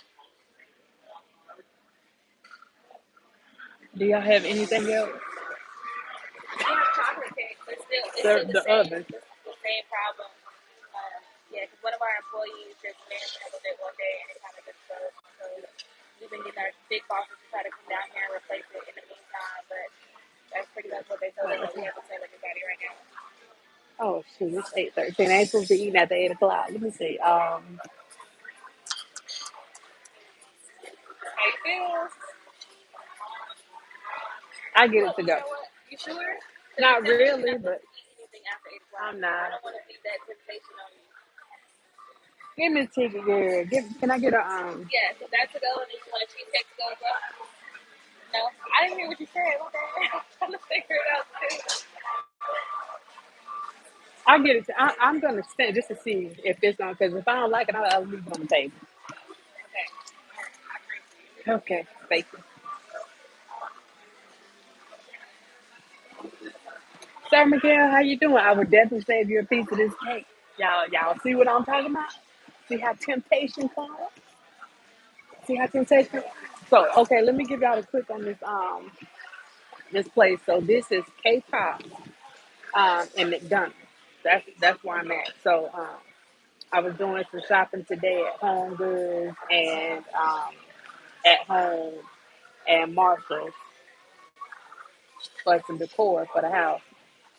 Do y'all have anything else? We have chocolate cake, but still the same. Oven. It's the same problem. Yeah, because one of our employees just manhandled it one day and it kind of just broke. So we've been getting our big bosses to try to come down here and replace it in the meantime, but that's pretty much what they told us that we have to tell everybody right now. Oh shoot, it's 8:13. I ain't supposed to be eating after 8 o'clock. Let me see. How you feel? I get it to go. You sure? Not really, but I'm not. I don't want to feed that temptation on you. Give me a ticket, girl. Can I get a Yeah, so that's to go, and then you want a cheesecake to go as well? No, I didn't hear what you said. What the hell? I'm trying to figure it out too. I'll get it. I'm gonna stand just to see if it's on. Because if I don't like it, I'll leave it on the table. Okay, thank you. Sir Miguel, how you doing? I would definitely save you a piece of this cake. Y'all see what I'm talking about? See how temptation comes? See how temptation. So okay, let me give y'all a quick on this place. So this is KPop in McDonald's. That's where I'm at. So I was doing some shopping today at Home Goods and at home and Marshalls for some decor for the house.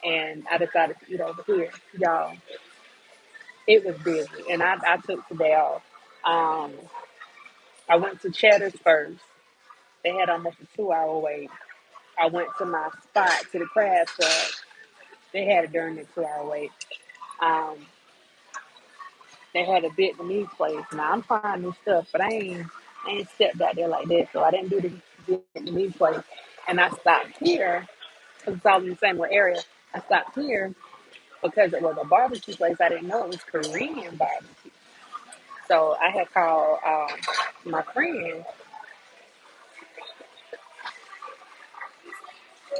And I decided to eat over here. Y'all, it was busy. And I took today off. Um, I went to Cheddar's first. They had almost a 2 hour wait. I went to my spot to the crab shack. They had it during the 2 hour wait. Um, they had a Vietnamese place. Now I'm trying new stuff, but I ain't stepped out there like that. So I didn't do the Vietnamese place. And I stopped here because it's all in the same little area. I stopped here because it was a barbecue place. I didn't know it was Korean barbecue. So I had called my friend.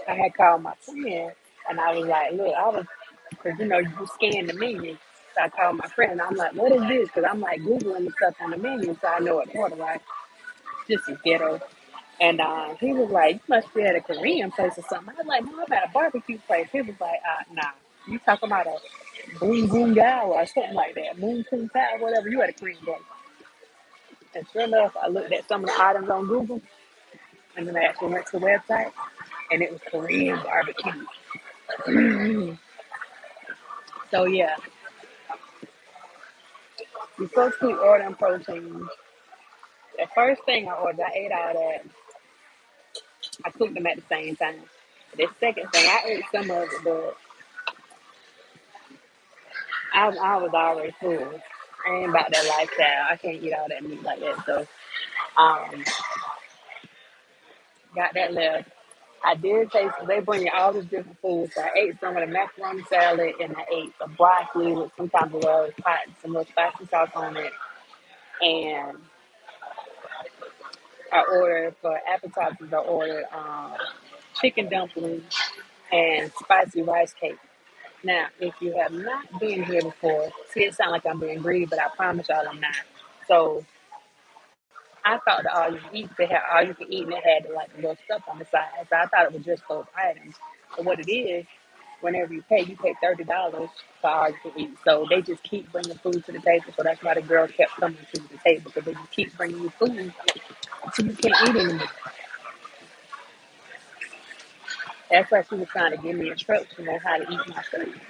I had called my friend, and I was like, "Look, because you scan the menu." So I called my friend, and I'm like, "What is this?" Because I'm like googling the stuff on the menu, so I know what to order. Right? Just as ghetto. And he was like, "You must be at a Korean place or something." I was like, "No, I'm at a barbecue place." He was like, "Nah, you talking about a boom boom gal or something like that, boom boom pow, whatever. You at a Korean place." And sure enough, I looked at some of the items on Google, and then I actually went to the website, and it was Korean barbecue. So yeah, you're supposed to keep ordering protein. The first thing I ordered, I ate all that. I cooked them at the same time. The second thing, I ate some of it, but I was already full. I ain't about that lifestyle. I can't eat all that meat like that. So, um, got that left. I did taste. They bring you all these different foods. So I ate some of the macaroni salad, and I ate the broccoli with some type of hot, some little spicy sauce on it. And I ordered for appetizers. I ordered chicken dumplings and spicy rice cake. Now, if you have not been here before, see, it sounds like I'm being greedy, but I promise y'all I'm not. So I thought that all you can eat, they had all you can eat, and they had like the little stuff on the side. So I thought it was just those items. But what it is, whenever you pay $30 for all you can eat. So they just keep bringing food to the table. So that's why the girl kept coming to the table because they just keep bringing you food until you can't eat anymore. That's why she was trying to give me instructions on how to eat my food.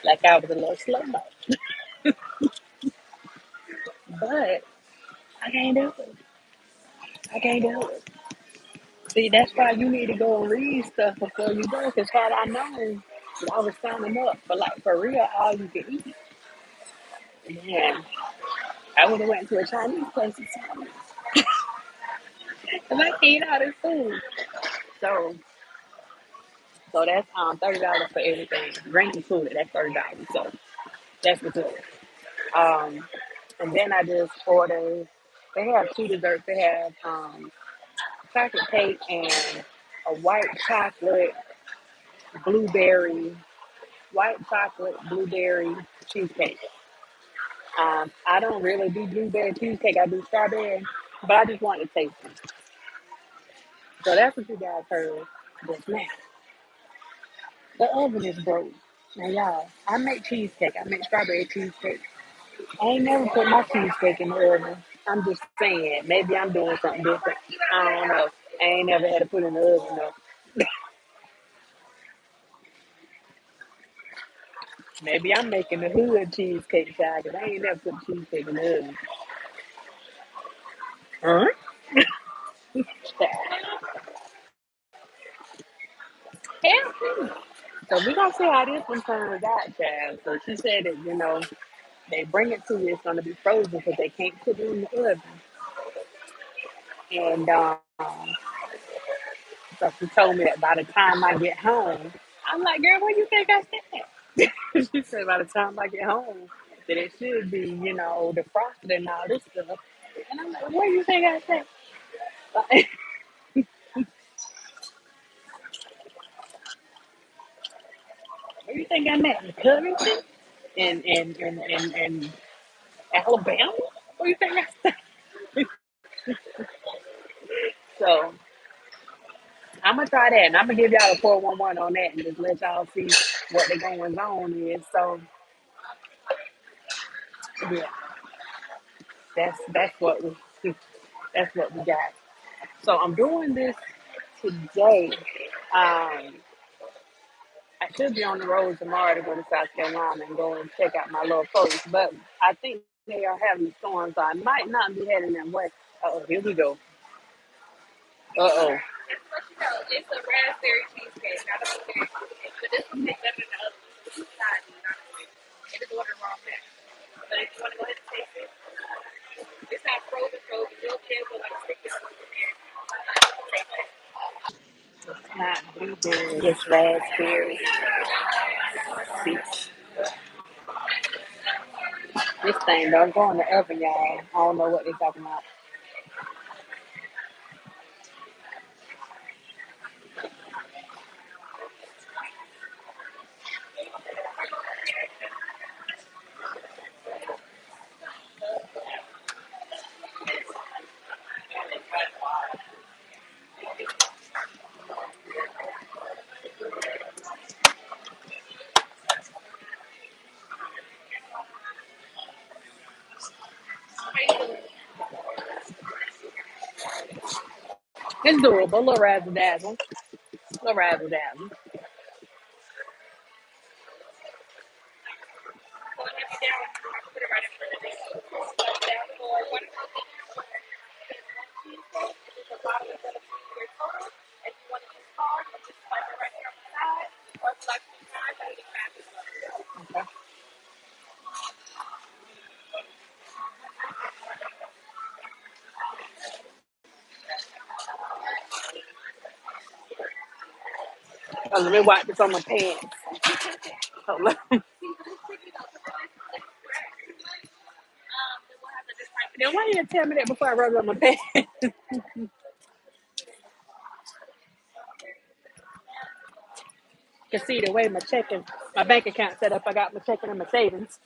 Like I was a little slow mo. But I can't do it. I can't do it. See, that's why you need to go and read stuff before you go. Because had I known that I was signing up for like for real all you can eat, man, I would have went to a Chinese place or something. Cause I can't eat all this food. So so that's $30 for everything. Drink included, that's $30. So that's what's up. Um and then I just ordered they have two desserts. They have chocolate cake and a blueberry white chocolate blueberry cheesecake. I don't really do blueberry cheesecake. I do strawberry, but I just want to taste it. So that's what you guys heard just now. The oven is broke. Now y'all, I make cheesecake. I make strawberry cheesecake. I ain't never put my cheesecake in the oven. I'm just saying, maybe I'm doing something different. I don't know. I ain't never had to put it in the oven though. Maybe I'm making the hood cheesecake child, 'cause I ain't never put cheesecake in the oven. Huh? Hell, so we gonna see how this one turns out, child. So she said that they bring it to you, it's gonna be frozen because they can't put it in the oven. And so she told me that by the time I get home, I'm like, girl, what do you think I said? She said by the time I get home, that it should be, defrosted and all this stuff. And I'm like, what do you think I said? Like, what do you think I meant? Covington and Alabama? What do you think I said? So I'm gonna try that, and I'm gonna give y'all a 411 on that, and just let y'all see what the going on is. So yeah, that's what we that's what we got. So I'm doing this today. I should be on the road tomorrow to go to South Carolina and go and check out my little folks, but I think they are having a storm, so I might not be heading that way. Oh, here we go. Oh. It's a raspberry cheesecake, not a blueberry cheesecake. But this one tastes better than the other one. So decide, honestly. It is ordered wrong thing. But if you want to go ahead and taste it, it's not frozen, frozen. You'll be able to like stick it on there. Taste it. It's not blueberry, it's raspberry. See, this thing don't go in the oven, y'all. I don't know what they're talking about. It's doable, a little razzle dazzle. A little razzle dazzle. Oh, let me wipe this on my pants. Hold on. Then why you didn't tell me that before I rubbed it on my pants? You can see the way my bank account set up. I got my checking and my savings.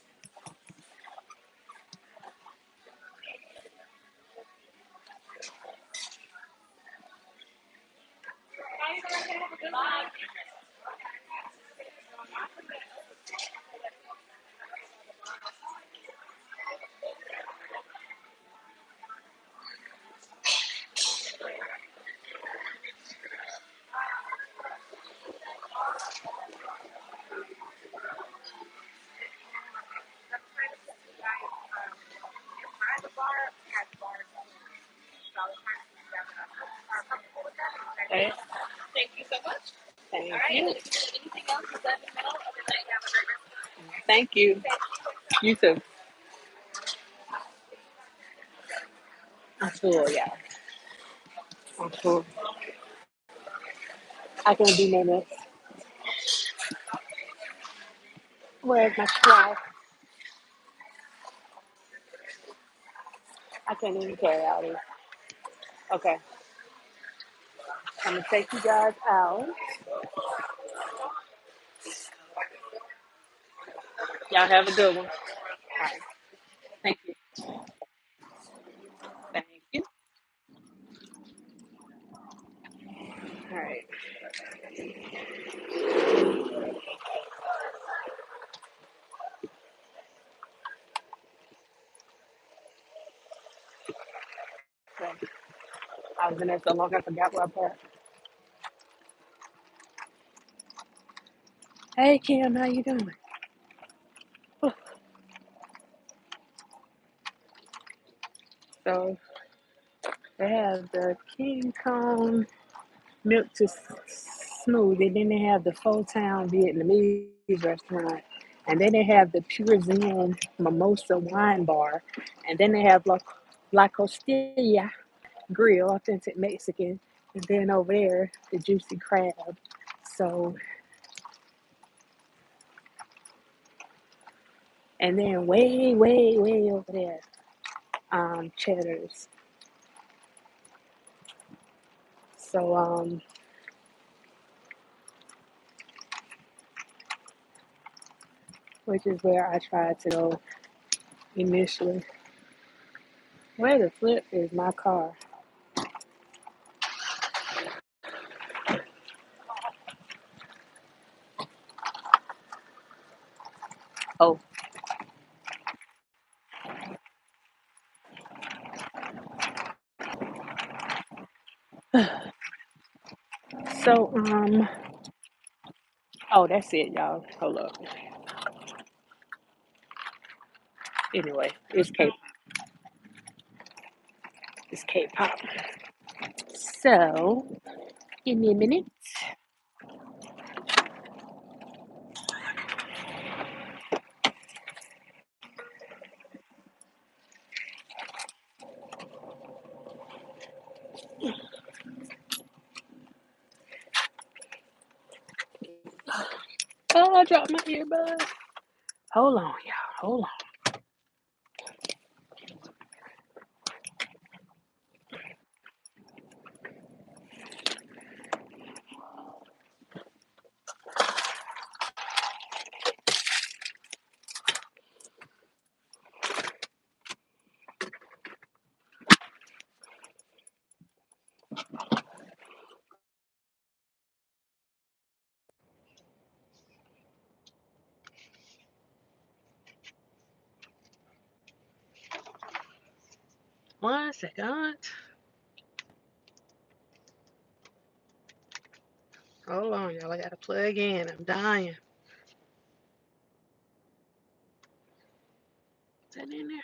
Okay. Thank you so much. Thank you. Thank you. You too. I'm full, yeah. I'm full. I can do no this. Where's my straw? I can't even carry all this. Okay. I'm gonna take you guys out. Y'all have a good one. All right. Thank you. Thank you. All right. So, I was in there so long I forgot where I parked. Hey Kim, how you doing? So they have the King Kong milk to smoothie. Then they have the Pho Town Vietnamese restaurant. And then they have the Pure Zen Mimosa wine bar. And then they have La Costilla Grill, authentic Mexican. And then over there, the Juicy Crab. So, and then way over there, Cheddar's. So, which is where I tried to go initially. Where the flip is my car? Oh, so oh, that's it, y'all. Hold up. Anyway, it's K-pop. So, give me a minute. Oh, I dropped my earbud. Hold on, y'all. Hold on. One second. Hold on, y'all. I gotta plug in. I'm dying. Is that in there?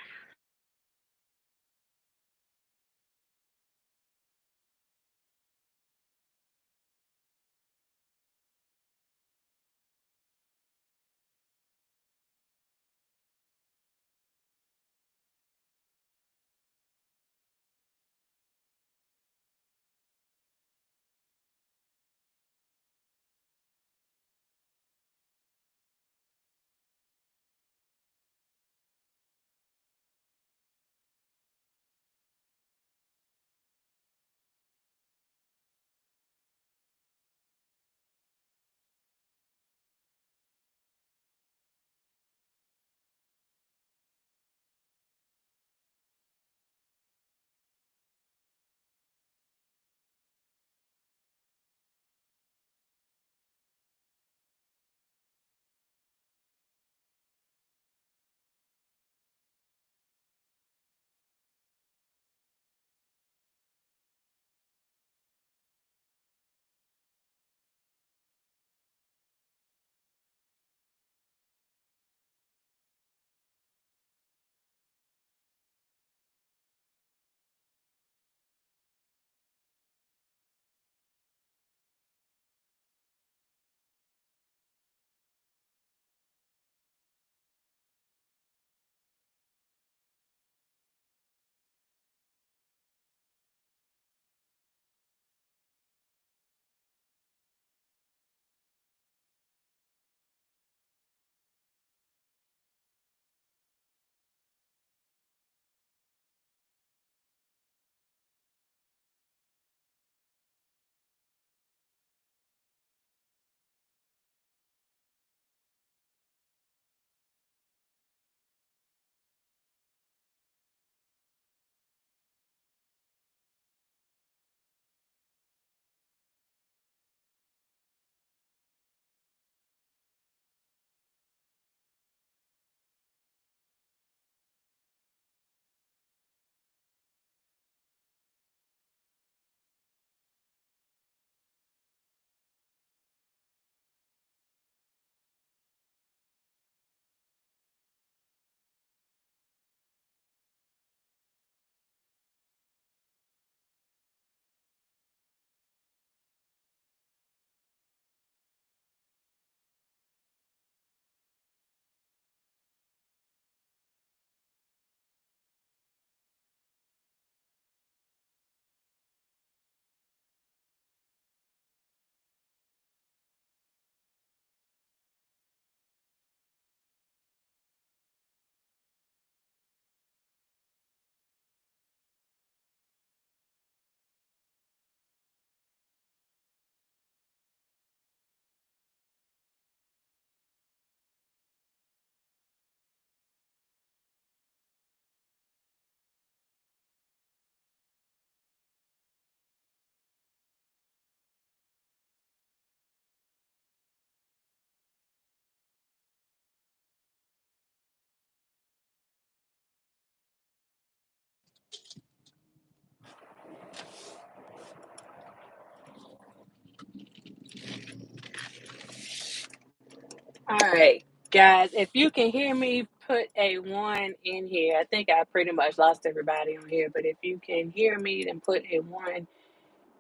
All right, guys, if you can hear me, put a one in here. I think I pretty much lost everybody on here, but if you can hear me, then put a one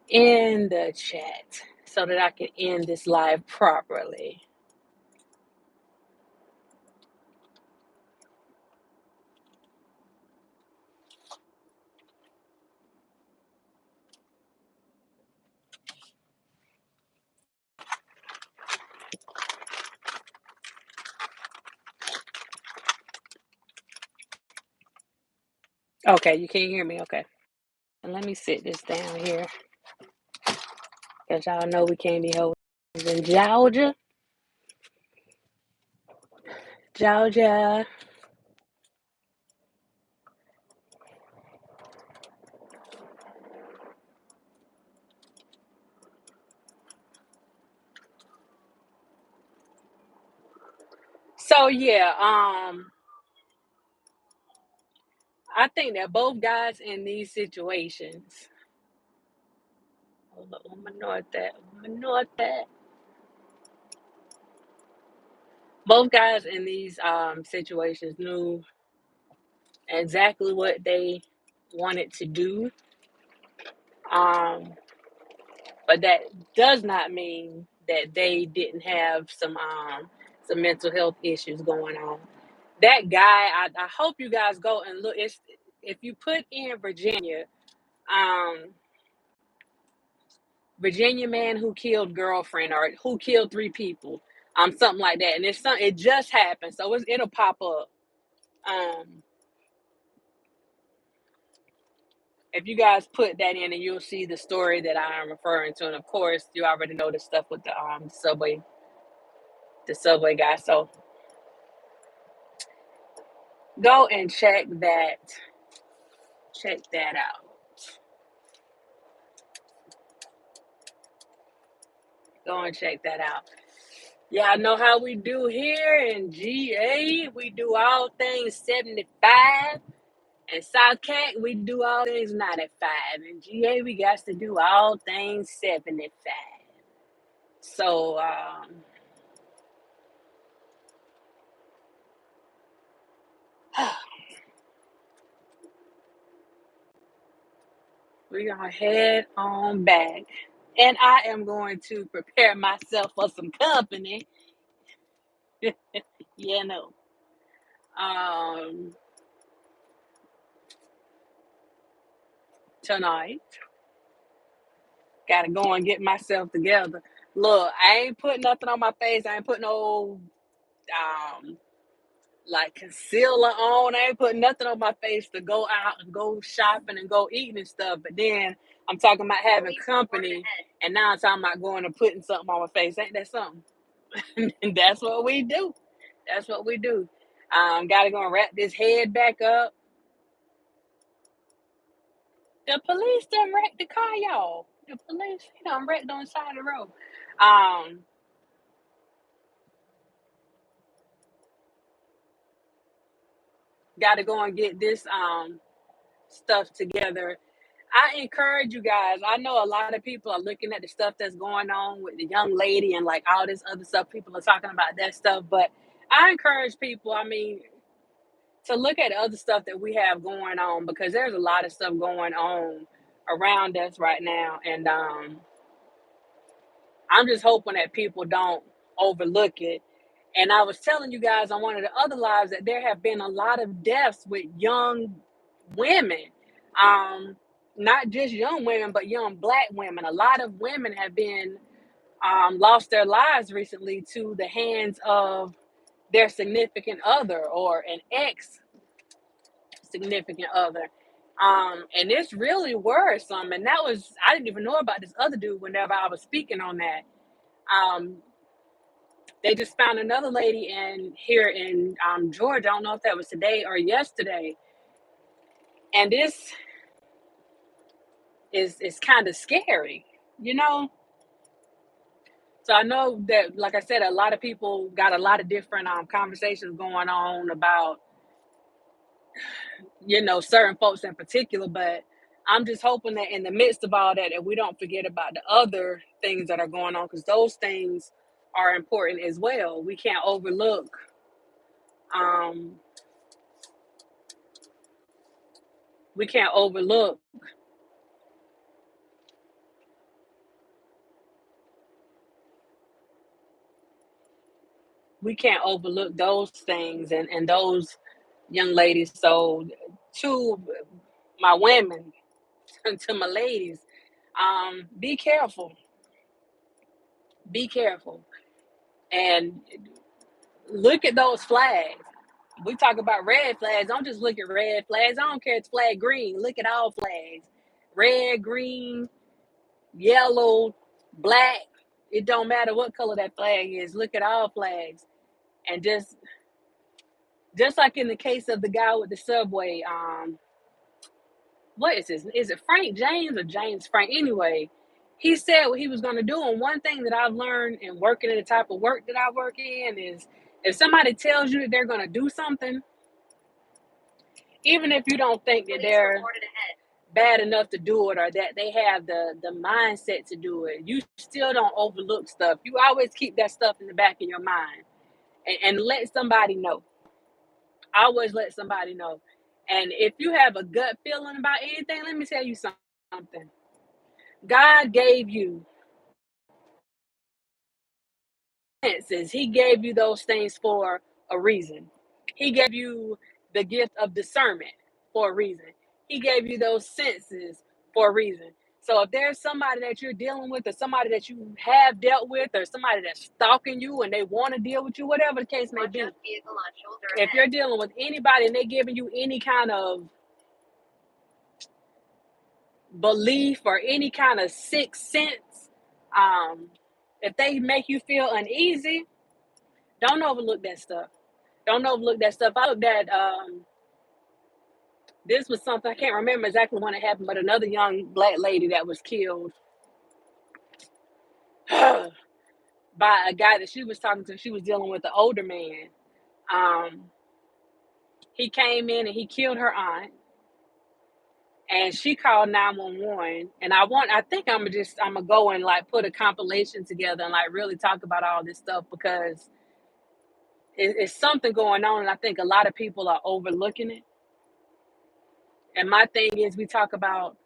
in the chat so that I can end this live properly. Okay, you can't hear me. Okay. And let me sit this down here because y'all know we can't be holding in Georgia. Georgia. So yeah, I think that both guys in these situations. Hold up, I'm gonna note that. I'm gonna note that. Both guys in these situations knew exactly what they wanted to do. Um, but that does not mean that they didn't have some mental health issues going on. That guy, I hope you guys go and look. It's if you put in Virginia, um, Virginia man who killed girlfriend or who killed three people, something like that, and it just happened, so it'll pop up. Um, if you guys put that in, and you'll see the story that I am referring to, and of course, you already know the stuff with the subway guy. So go and check that out. Go and check that out. Yeah, I know how we do here in GA. We do all things 75. And South Cat, we do all things 95. In GA, we got to do all things 75. So we're gonna head on back. And I am going to prepare myself for some company. You know. Um Tonight. Gotta go and get myself together. Look, I ain't putting nothing on my face. I ain't putting no um like concealer on. I ain't putting nothing on my face to go out and go shopping and go eating and stuff. But then I'm talking about having company, and now I'm talking about going and putting something on my face. Ain't that something? And that's what we do. That's what we do. Gotta go and wrap this head back up. The police done wrecked the car, y'all. The police, wrecked on the side of the road. Um, Gotta go and get this stuff together. I encourage you guys. I know a lot of people are looking at the stuff that's going on with the young lady and like all this other stuff. People are talking about that stuff, but I encourage people, to look at other stuff that we have going on, because there's a lot of stuff going on around us right now. And I'm just hoping that people don't overlook it. And I was telling you guys on one of the other lives that there have been a lot of deaths with young women. Um, Not just young women, but young Black women. A lot of women have been lost their lives recently to the hands of their significant other or an ex significant other. And it's really worrisome. And I didn't even know about this other dude whenever I was speaking on that. Um, they just found another lady here in Georgia. I don't know if that was today or yesterday. And this is kind of scary, you know? So I know that, like I said, a lot of people got a lot of different conversations going on about, certain folks in particular, but I'm just hoping that in the midst of all that, that we don't forget about the other things that are going on, because those things are important as well. Um, we can't overlook we can't overlook those things and those young ladies. So to my women, to my ladies, be careful, be careful, and look at those flags. We talk about red flags. Don't just look at red flags. I don't care if it's flag green. Look at all flags. Red, green, yellow, black. It don't matter what color that flag is. Look at all flags. And just like in the case of the guy with the subway, what is this? Is it Frank James or James Frank? Anyway, he said what he was gonna do. And one thing that I've learned in working in the type of work that I work in is if somebody tells you that they're gonna do something, even if you don't think that they're bad enough to do it or that they have the mindset to do it, you still don't overlook stuff. You always keep that stuff in the back of your mind and let somebody know. Always let somebody know. And if you have a gut feeling about anything, let me tell you something. God gave you senses. He gave you those things for a reason. He gave you the gift of discernment for a reason. He gave you those senses for a reason. So if there's somebody that you're dealing with, or somebody that you have dealt with, or somebody that's stalking you and they want to deal with you, whatever the case may be, if you're dealing with anybody and they're giving you any kind of belief or any kind of sixth sense, um, if they make you feel uneasy, don't overlook that stuff. Don't overlook that stuff. I looked at this was something I can't remember exactly when it happened, but another young black lady that was killed by a guy that she was talking to. She was dealing with an older man. Um, he came in and he killed her aunt, and she called 911. And I think I'm gonna go and like put a compilation together and like really talk about all this stuff because it's something going on, and I think a lot of people are overlooking it. And my thing is, we talk about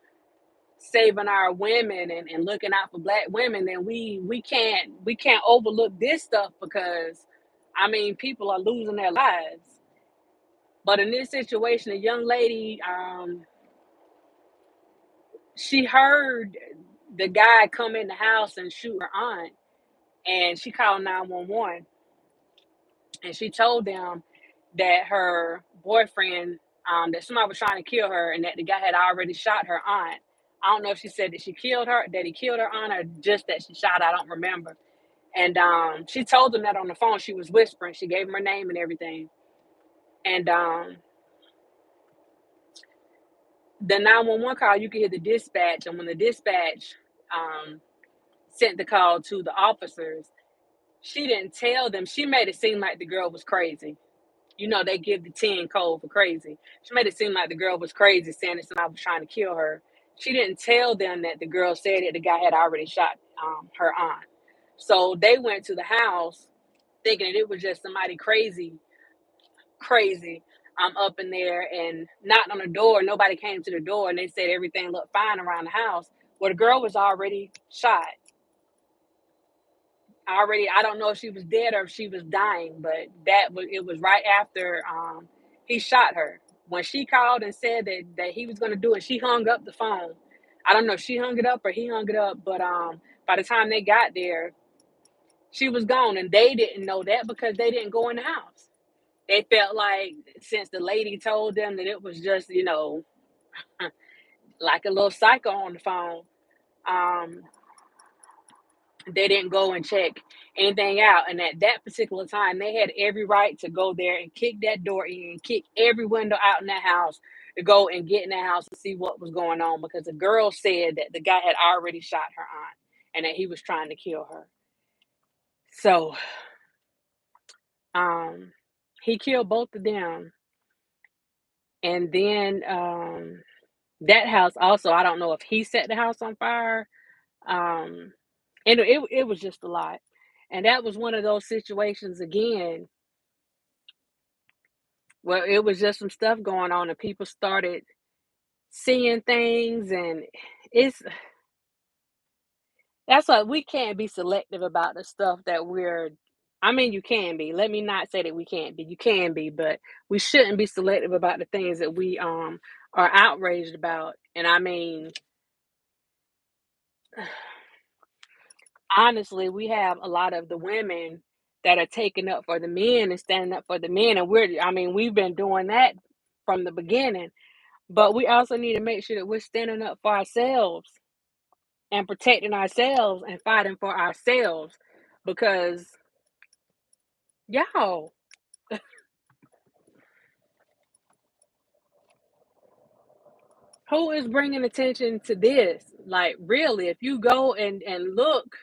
saving our women and looking out for black women, then we can't overlook this stuff because I mean people are losing their lives. But in this situation, a young lady, she heard the guy come in the house and shoot her aunt, and she called 911, and she told them that her boyfriend, that somebody was trying to kill her, and that the guy had already shot her aunt. I don't know if she said that she killed her, that he killed her aunt, or just that she shot. I don't remember. And she told them that on the phone. She was whispering. She gave him her name and everything. And the 911 call, you could hear the dispatch. And when the dispatch um, sent the call to the officers, she didn't tell them. She made it seem like the girl was crazy. You know, they give the 10 code for crazy. She made it seem like the girl was crazy, saying that somebody was trying to kill her. She didn't tell them that the girl said that the guy had already shot her aunt. So they went to the house thinking that it was just somebody crazy up in there, and knocked on the door. Nobody came to the door, and they said everything looked fine around the house. Well, the girl was already shot. Already, I don't know if she was dead or if she was dying, but it was right after he shot her. When she called and said that he was going to do it, she hung up the phone. I don't know if she hung it up or he hung it up, but by the time they got there, she was gone, and they didn't know that because they didn't go in the house. They felt like since the lady told them that it was just, like a little psycho on the phone, um, they didn't go and check anything out. And at that particular time, they had every right to go there and kick that door in, kick every window out in that house, to go and get in that house and see what was going on, because the girl said that the guy had already shot her aunt and that he was trying to kill her. So um, he killed both of them. And then that house also, I don't know if he set the house on fire. Um, and it was just a lot. And that was one of those situations again where it was just some stuff going on and people started seeing things, and it's that's why we can't be selective about the stuff that we're I mean, you can be. Let me not say that we can't be. You can be, but we shouldn't be selective about the things that we are outraged about. And I mean, honestly, we have a lot of the women that are taking up for the men and standing up for the men, and I mean, we've been doing that from the beginning. But we also need to make sure that we're standing up for ourselves and protecting ourselves and fighting for ourselves because y'all, who is bringing attention to this? Like, really, if you go and look,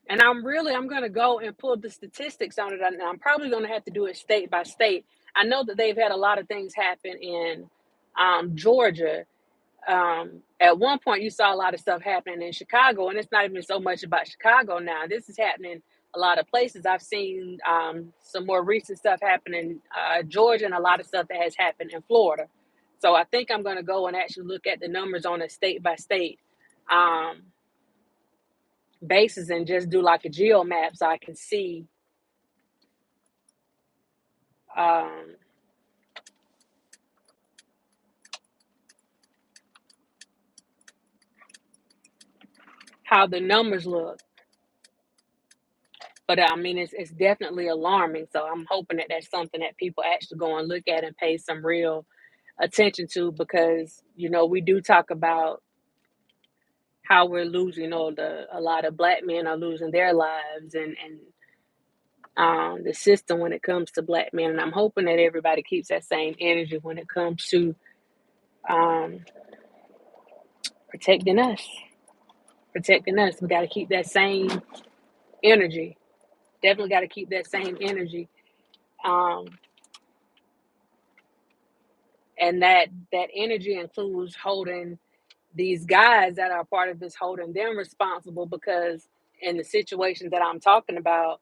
and I'm gonna go and pull the statistics on it, and I'm probably gonna have to do it state by state. I know that they've had a lot of things happen in Georgia. At one point, you saw a lot of stuff happening in Chicago, and it's not even so much about Chicago now. This is happening a lot of places. I've seen some more recent stuff happen in Georgia, and a lot of stuff that has happened in Florida. So I think I'm going to go and actually look at the numbers on a state by state um, basis and just do like a geo map so I can see um, how the numbers look. But I mean, it's definitely alarming. So I'm hoping that that's something that people actually go and look at and pay some real attention to, because we do talk about how we're losing. A lot of black men are losing their lives, and the system when it comes to black men. And I'm hoping that everybody keeps that same energy when it comes to um, protecting us. Protecting us, we got to keep that same energy. Definitely got to keep that same energy. Um, and that energy includes holding these guys that are part of this, holding them responsible, because in the situations that I'm talking about,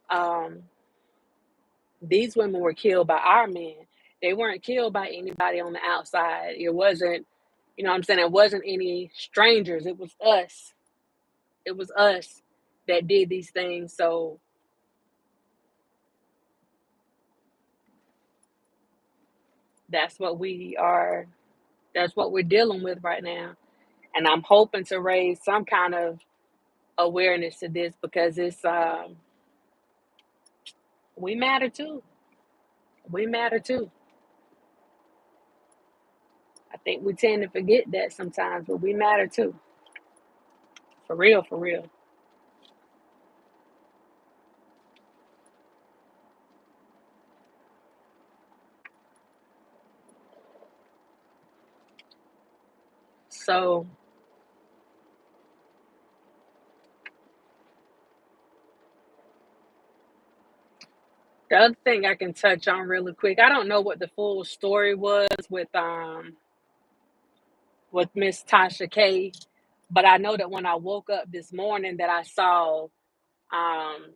um, these women were killed by our men. They weren't killed by anybody on the outside. It wasn't, what I'm saying, it wasn't any strangers. It was us. It was us that did these things. So that's what we are, that's what we're dealing with right now. And I'm hoping to raise some kind of awareness to this, because we matter too. We matter too. I think we tend to forget that sometimes, but we matter too. For real, for real. So the other thing I can touch on really quick, I don't know what the full story was with Miss Tasha K, but I know that when I woke up this morning that I saw um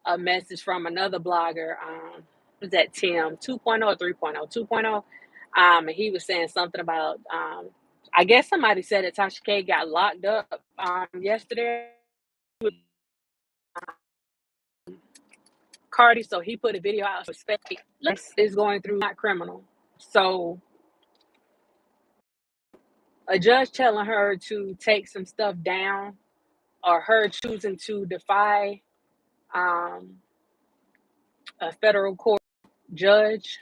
a message from another blogger, was that Tim 2.0 or 3.0, 2.0. And he was saying something about I guess somebody said that Tasha K got locked up yesterday with Cardi, so he put a video out. Respect is going through, not criminal. So a judge telling her to take some stuff down, or her choosing to defy um, a federal court judge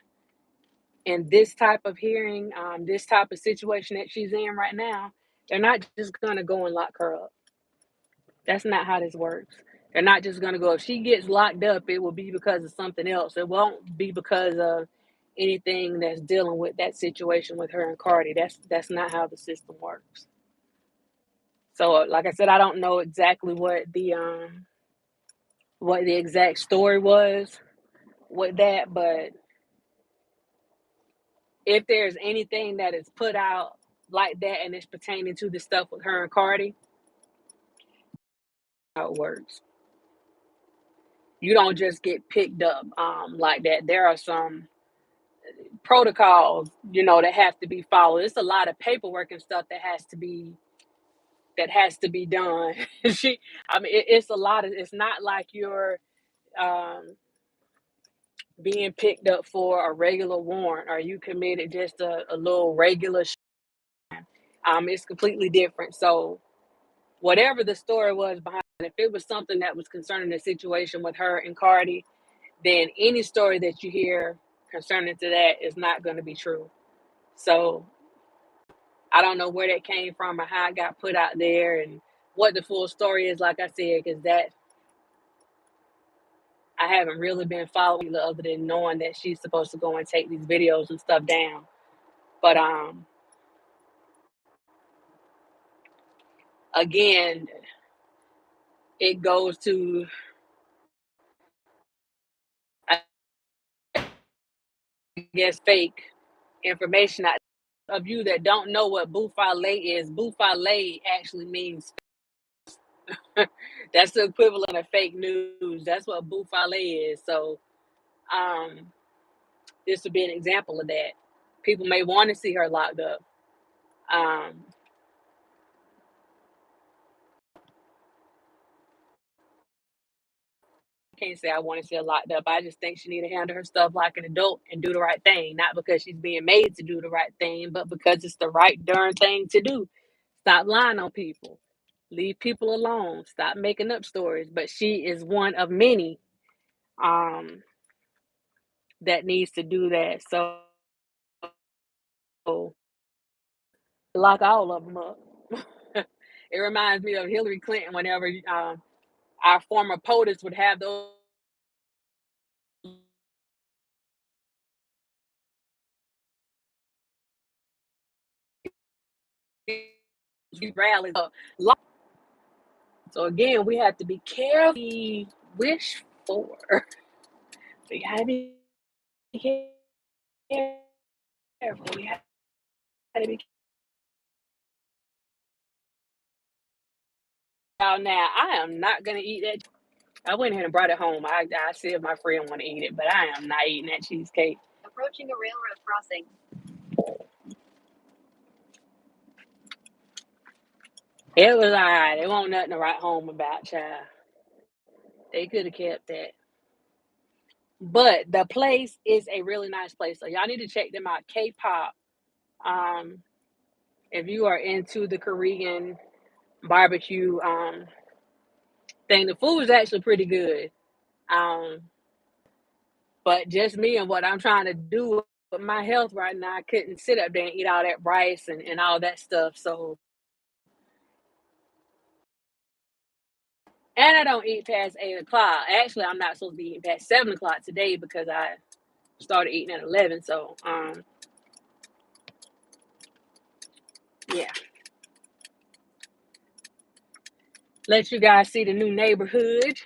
in this type of hearing, this type of situation that she's in right now, they're not just going to go and lock her up. That's not how this works. They're not just going to go, if she gets locked up, it will be because of something else. It won't be because of anything that's dealing with that situation with her and Cardi. That's not how the system works. So, like I said, I don't know exactly what the exact story was with that, but if there's anything that is put out like that and it's pertaining to the stuff with her and Cardi, how it works. You don't just get picked up like that. There are some protocols, that have to be followed. It's a lot of paperwork and stuff that has to be done. It's a lot of. It's not like you're um, being picked up for a regular warrant or you committed just a little regular. It's completely different. So whatever the story was behind it, if it was something that was concerning the situation with her and Cardi, then any story that you hear concerning to that is not going to be true. So I don't know where that came from or how it got put out there and what the full story is, like I said, because that I haven't really been following other than knowing that she's supposed to go and take these videos and stuff down. But again, it goes to, I guess, fake information out of you that don't know what bufale is. Bufale actually means that's the equivalent of fake news. That's what bufale is. So um, this would be an example of that. People may want to see her locked up. Um, can't say I want to see her locked up. I just think she need to handle her stuff like an adult and do the right thing, not because she's being made to do the right thing, but because it's the right darn thing to do. Stop lying on people. Leave people alone. Stop making up stories. But she is one of many um, that needs to do that. So lock all of them up. It reminds me of Hillary Clinton whenever our former POTUS would have those rallies. So again, we have to be careful we wish for. We gotta be careful. We gotta be careful. Now, I am not gonna eat that. I went ahead and brought it home. I see if my friend want to eat it, but I am not eating that cheesecake. Approaching a railroad crossing. It was alright. It won't nothing to write home about, child. They could have kept that. But the place is a really nice place. So y'all need to check them out. KPop. Um, if you are into the Korean barbecue thing, the food is actually pretty good. Um, but just me and what I'm trying to do with my health right now, I couldn't sit up there and eat all that rice and all that stuff. So, and I don't eat past 8 o'clock. Actually, I'm not supposed to be eating past 7 o'clock today because I started eating at 11. So, yeah, let you guys see the new neighborhood.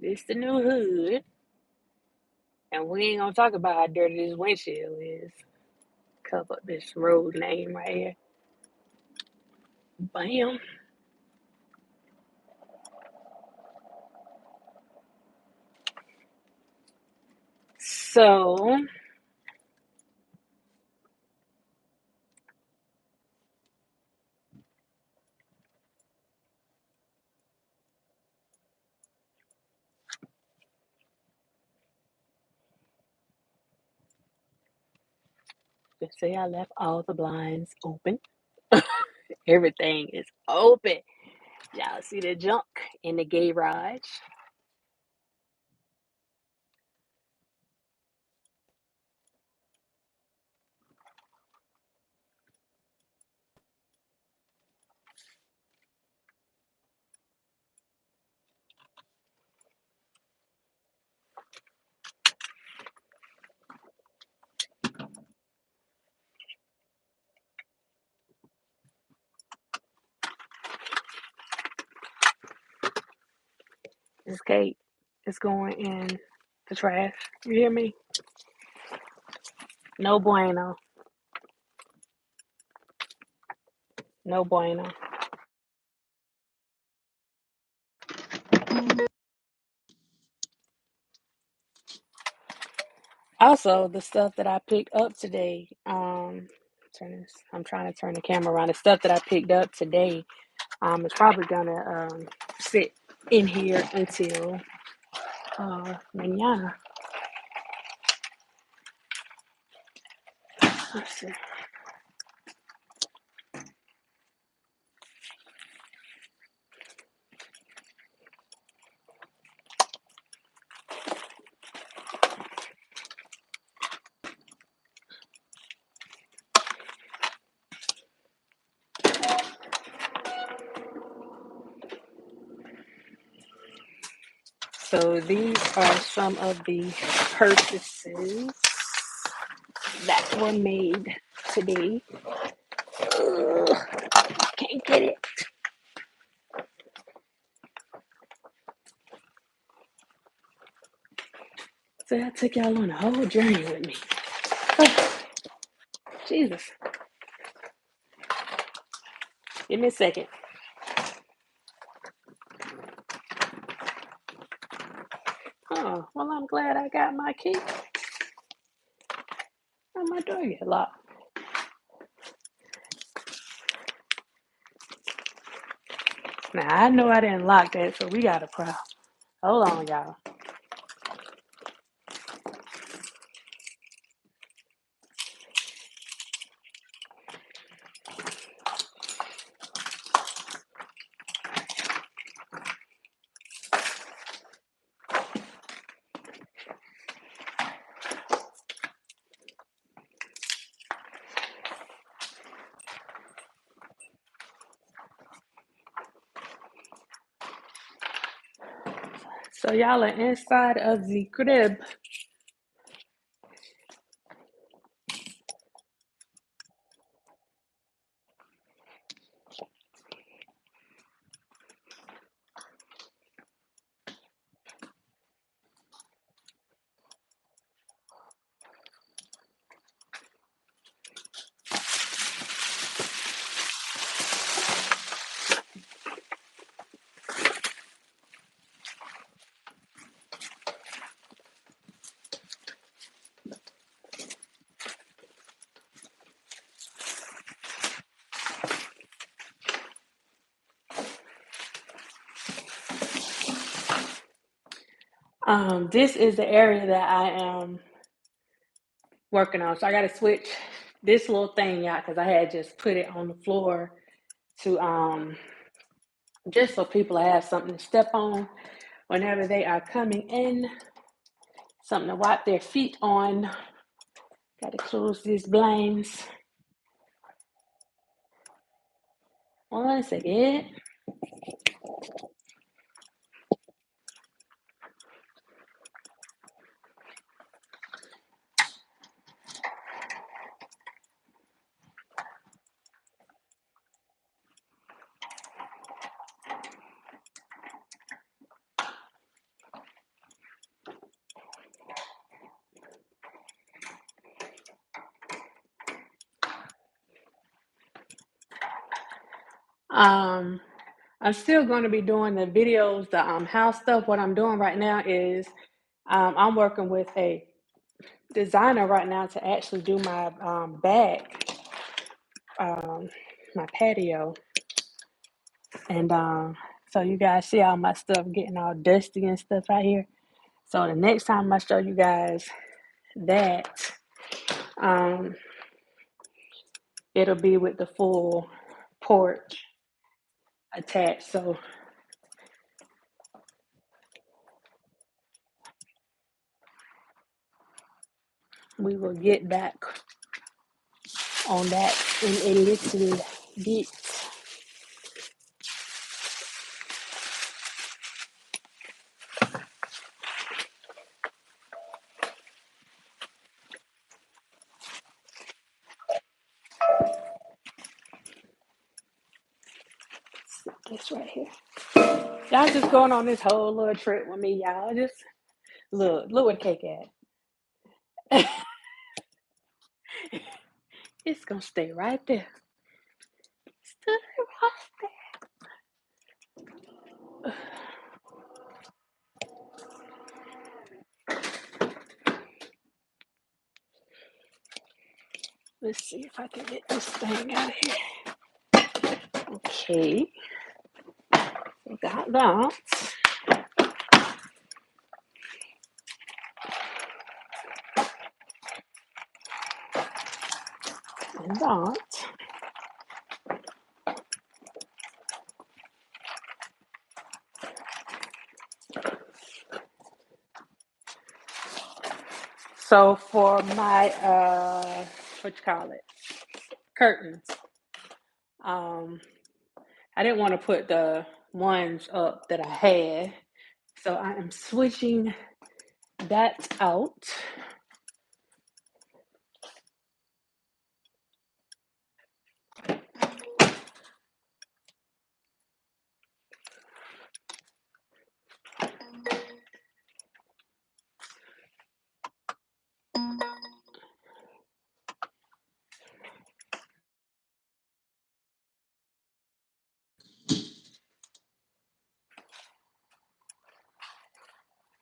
This the new hood, and we ain't gonna talk about how dirty this windshield is. Cover up this road name right here. Bam. So, just say I left all the blinds open. Everything is open. Y'all see the junk in the garage? It's Kate. is going in the trash. You hear me? No bueno. No bueno. Also, the stuff that I picked up today, turn this, I'm trying to turn the camera around. The stuff that I picked up today, is probably gonna sit in here until mañana. Let's see. So these are some of the purchases that were made today. Ugh, can't get it. So I took y'all on a whole journey with me. Oh, Jesus. Give me a second. Oh, well, I'm glad I got my key. Oh, my door get locked. Now, I know I didn't lock that, so we got a problem. Hold on, y'all. So y'all are inside of the crib. This is the area that I am working on. So I got to switch this little thing out because I had just put it on the floor to just so people have something to step on whenever they are coming in, something to wipe their feet on. Got to close these blinds. One second. I'm still going to be doing the videos, the house stuff. What I'm doing right now is I'm working with a designer right now to actually do my back, my patio, and so you guys see all my stuff getting all dusty and stuff out here. So the next time I show you guys that, it'll be with the full porch attached. So we will get back on that in a little bit. This right here. Y'all just going on this whole little trip with me, y'all. Just look where the cake at. It's gonna stay right there. Stay right there. Let's see if I can get this thing out of here. Okay, got that. And that. So for my what you call it? Curtains. Um I didn't want to put the ones up that I had. So I am switching that out.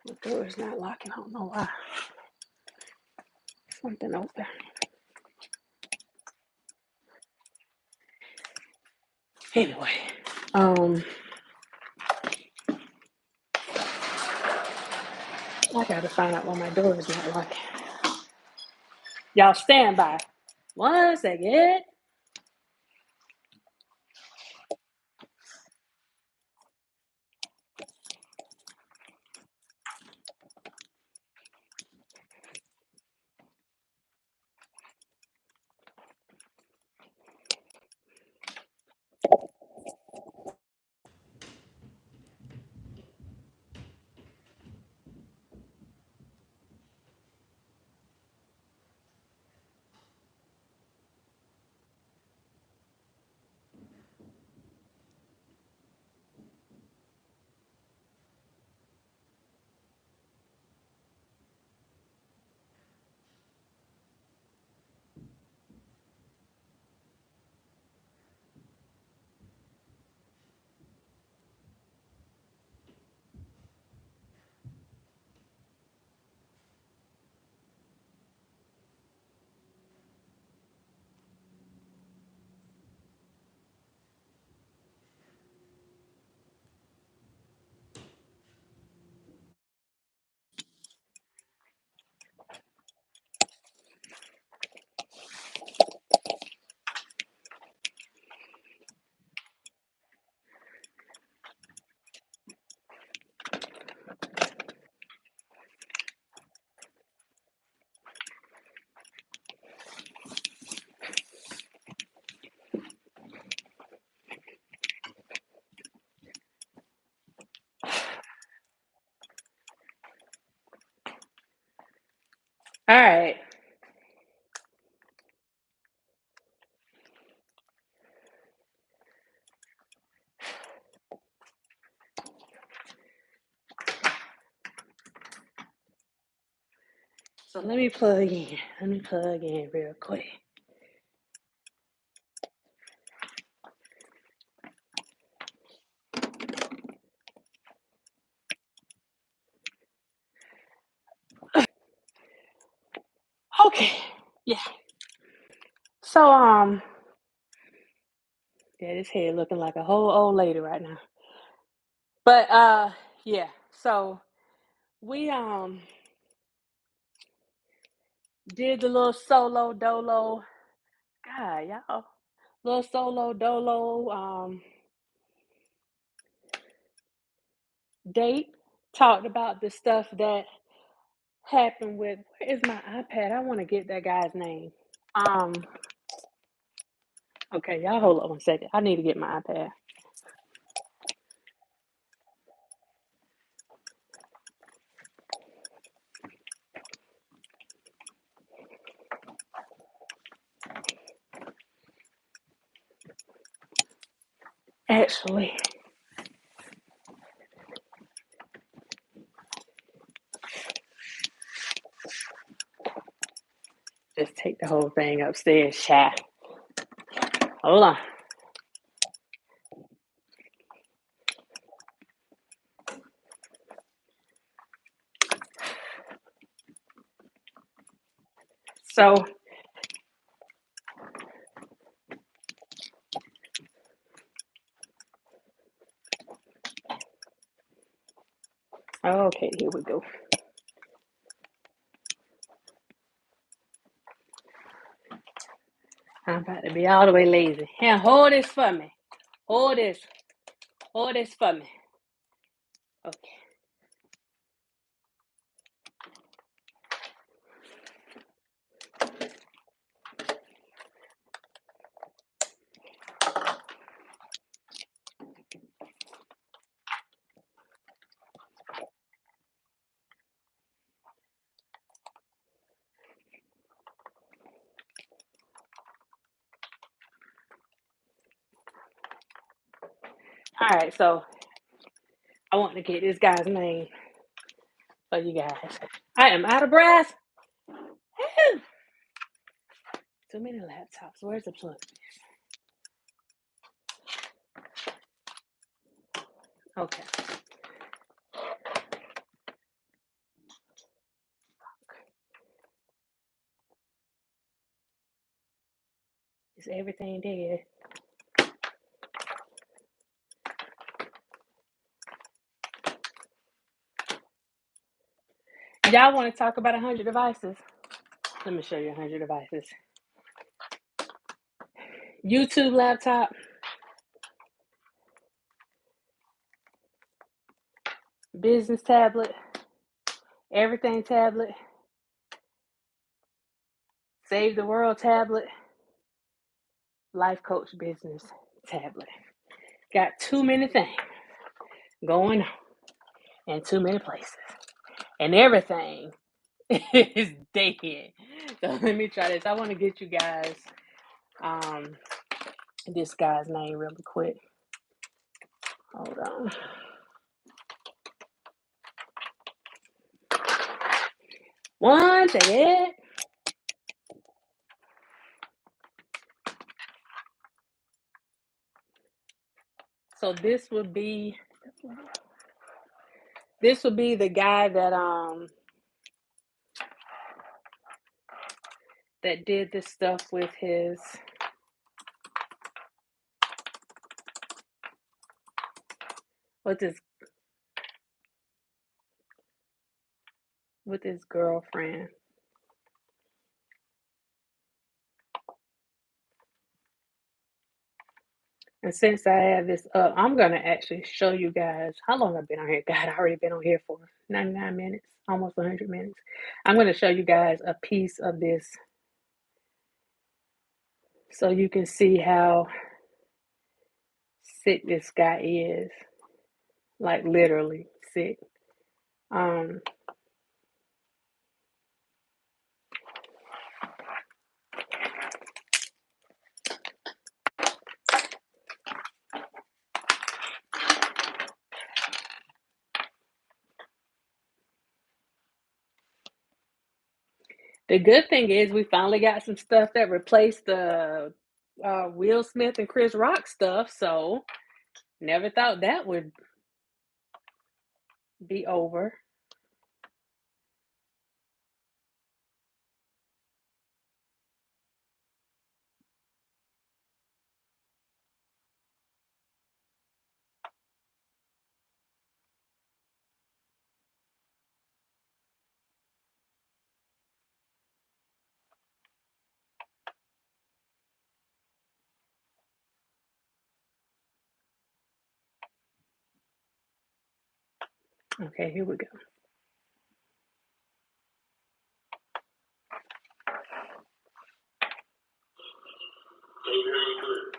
The door is not locking. I don't know why. Something open. Anyway, I gotta find out why my door is not locking. Y'all stand by. 1 second. All right. So let me plug in. Let me plug in real quick. Okay. Yeah. So yeah, this head looking like a whole old lady right now. But yeah. So we did the little solo dolo. God, y'all. Little solo dolo date. Talked about the stuff that happened with, where is my iPad? I want to get that guy's name. Um okay, y'all hold up 1 second. I need to get my iPad. Actually, Just take the whole thing upstairs, chat. Hold on. So, okay, here we go. I'm about to be all the way lazy. Here, hold this for me. Hold this. Hold this for me. Okay. All right, so I want to get this guy's name for you guys. I am out of breath. Too many laptops. Where's the plug? Okay. Is everything dead? Y'all want to talk about 100 devices? Let me show you 100 devices. YouTube laptop, business tablet, everything tablet, save the world tablet, life coach business tablet. Got too many things going on in too many places. And everything is dead. So let me try this. I want to get you guys this guy's name really quick. Hold on. One second. So this would be the guy that that did this stuff with his with his girlfriend. And since I have this up, I'm gonna actually show you guys how long I've been on here. God, I already been on here for 99 minutes, almost 100 minutes. I'm gonna show you guys a piece of this so you can see how sick this guy is. Like literally sick. The good thing is we finally got some stuff that replaced the Will Smith and Chris Rock stuff. So never thought that would be over. Okay, here we go.
Can you hear me good?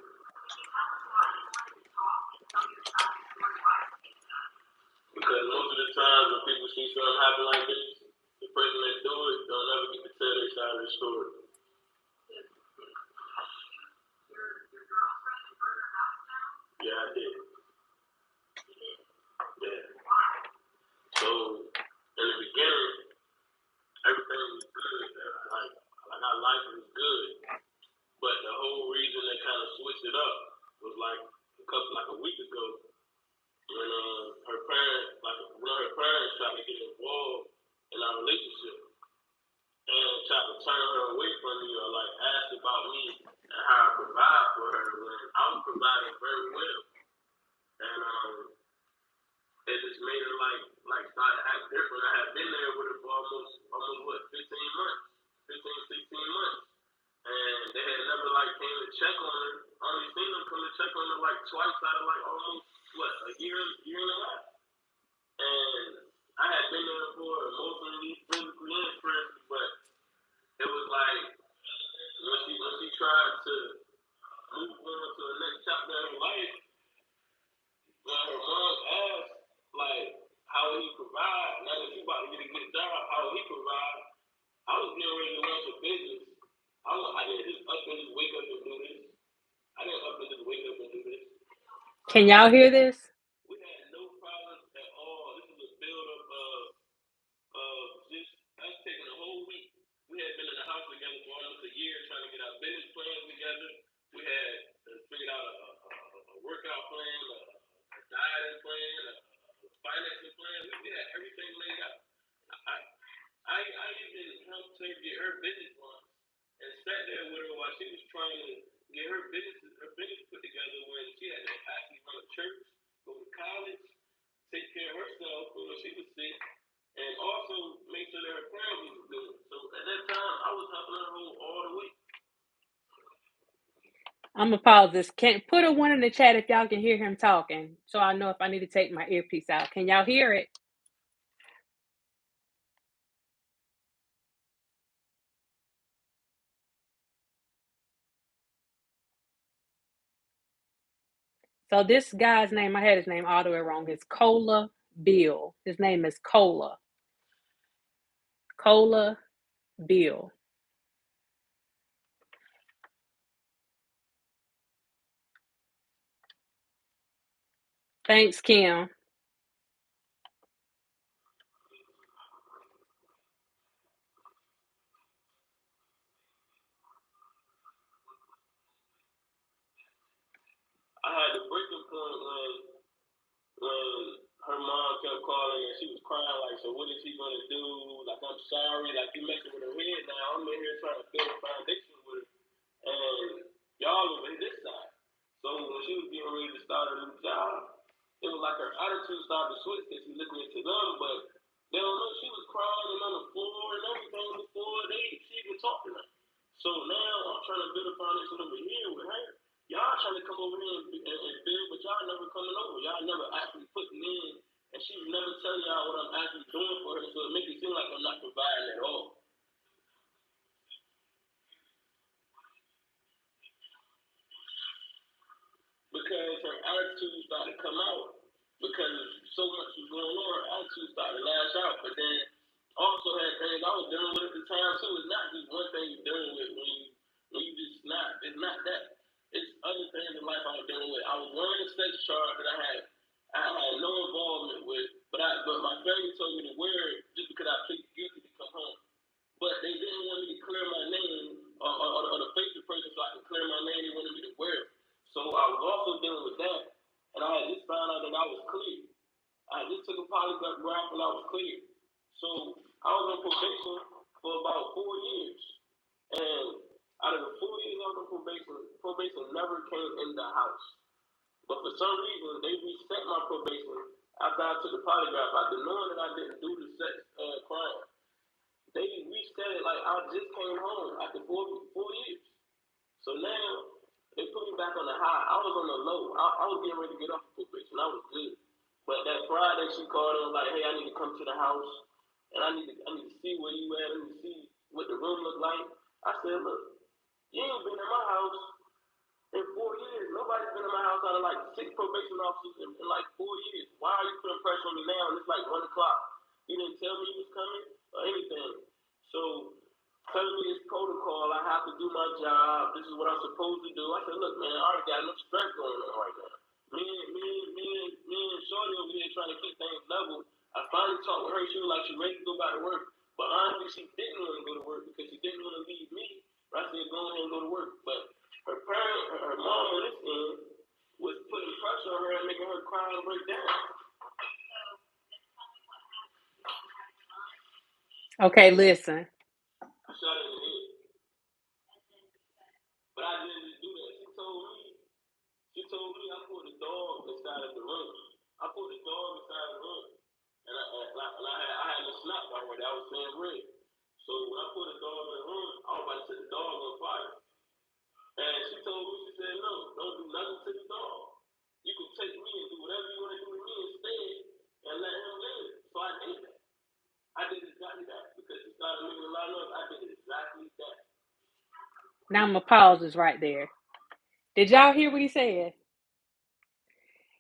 Because most of the time when people see something happen like this, the person that do it don't ever get to tell their side of the story. Yeah, I did. Yeah. So in the beginning, everything was good. I like like our life was good. But the whole reason they kind of switched it up was like a week ago when one of her parents tried to get involved in our relationship and tried to turn her away from me or like ask about me and how I provide for her when I was providing very well. And it just made her like start to act different. I had been there with her for almost what, 16 months. And they had never like came to check on her. Only seen them come to check on her like twice out of like almost what, a year and a half. And I had been there for her emotionally, physically, and spiritually, but it was like when she tried to move on to the next chapter of her life, when her mom asked like how would he provide, now that you about to get a good job, how would he provide? I was getting ready to run some business. I didn't just up and just wake up and do this. I didn't up and just wake up and do this.
Can y'all hear this?
We had no problems at all. This was a build-up of just us taking a whole week. We had been in the house together for almost a year trying to get our business plans together. We had figured out a workout plan, a dieting plan, a financing plan. We had everything laid out. I even helped her get her business plans and sat there with her while she was trying to get her business put together when she had to actually run a church, go to college, take care of herself when she was sick, and also make sure that her parents was good. So at that time, I was helping her all the way.
I'm gonna pause this. Can put a one in the chat if y'all can hear him talking, so I know if I need to take my earpiece out. Can y'all hear it? So this guy's name, I had his name all the way wrong. It's Beale. His name is Beale. Thanks, Kim.
I had the breaking point when her mom kept calling and she was crying like, so what is he gonna do? Like, I'm sorry, like you messing with her head now. I'm in here trying to build a foundation with her, and y'all over this side. So when she was getting ready to start a new job, it was like her attitude started to switch because she listening to them, but they don't know she was crying and on the floor and everything before she even talked to them. So now I'm trying to build a foundation over here with her. Y'all trying to come over here and build, but y'all never coming over. Y'all never actually putting in, and she's never telling y'all what I'm actually doing for her, so it makes it seem like I'm not providing at all. Because her attitude started to come out. Because so much was going on, her attitude started to lash out. But then also had things I was dealing with at the time too. It's not just one thing you're dealing with when you just not. It's not that. It's other things in life I was dealing with. I was wearing a sex charge that I had no involvement with, but my family told me to wear it just because I pleaded guilty to come home. But they didn't want me to clear my name or the face the person so I could clear my name. They wanted me to wear it. So I was also dealing with that, and I had just found out that I was clear. I just took a polygraph and I was clear. So I was on probation for about 4 years. And out of the 4 years I was on probation never came in the house. But for some reason, they reset my probation after I took the polygraph, after knowing that I didn't do the sex crime. They reset it like I just came home after 4 years. So now they put me back on the high. I was on the low. I was getting ready to get off the probation. I was good. But that Friday she called and was like, hey, I need to come to the house and I need to see where you at. I need to see what the room look like. I said, look, you ain't been in my house in 4 years. Nobody's been in my house out of like 6 probation officers in like 4 years. Why are you putting pressure on me now? And it's like 1 o'clock. You didn't tell me you was coming or anything. So telling me this protocol, I have to do my job. This is what I'm supposed to do. I said, look, man, I already got enough stress going on right now. Me and Shorty over here trying to keep things level. I finally talked with her. She was like, she ready to go back to work. But honestly, she didn't want to go to work because she didn't want to leave me want to go to work. But her mom on this end was putting pressure on her and making her cry and break down.
Okay, listen.
I shot her in the head. But I didn't just do that. She told me I put the dog inside of the room. I put the dog inside the room. And I had a snap already. I was saying red. So when I put the dog in the room, I was about to set the dog on fire. And she told me, she said, no, don't do nothing to the dog. You can take me and do whatever you want to do to me instead and let him live. So I did that. I did exactly that because she started making a lot of noise. I did exactly that.
Now I'm going to pause this right there. Did y'all hear what he said?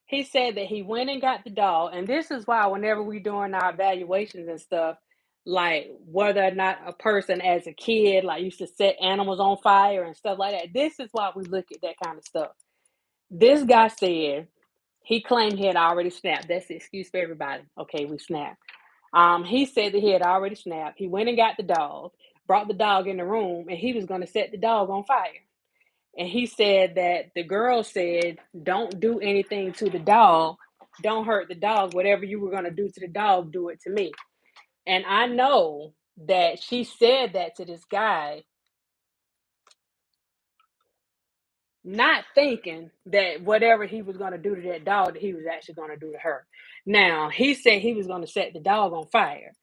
He said that he went and got the dog. And this is why whenever we're doing our evaluations and stuff, like whether or not a person as a kid like used to set animals on fire and stuff like that, this is why we look at that kind of stuff. This guy said he claimed he had already snapped. That's the excuse for everybody. Okay, we snapped. He said that he had already snapped. He went and got the dog, brought the dog in the room, and he was going to set the dog on fire. And he said that the girl said, don't do anything to the dog. Don't hurt the dog. Whatever you were going to do to the dog, do it to me. And I know that she said that to this guy, not thinking that whatever he was going to do to that dog, that he was actually going to do to her. Now, he said he was going to set the dog on fire.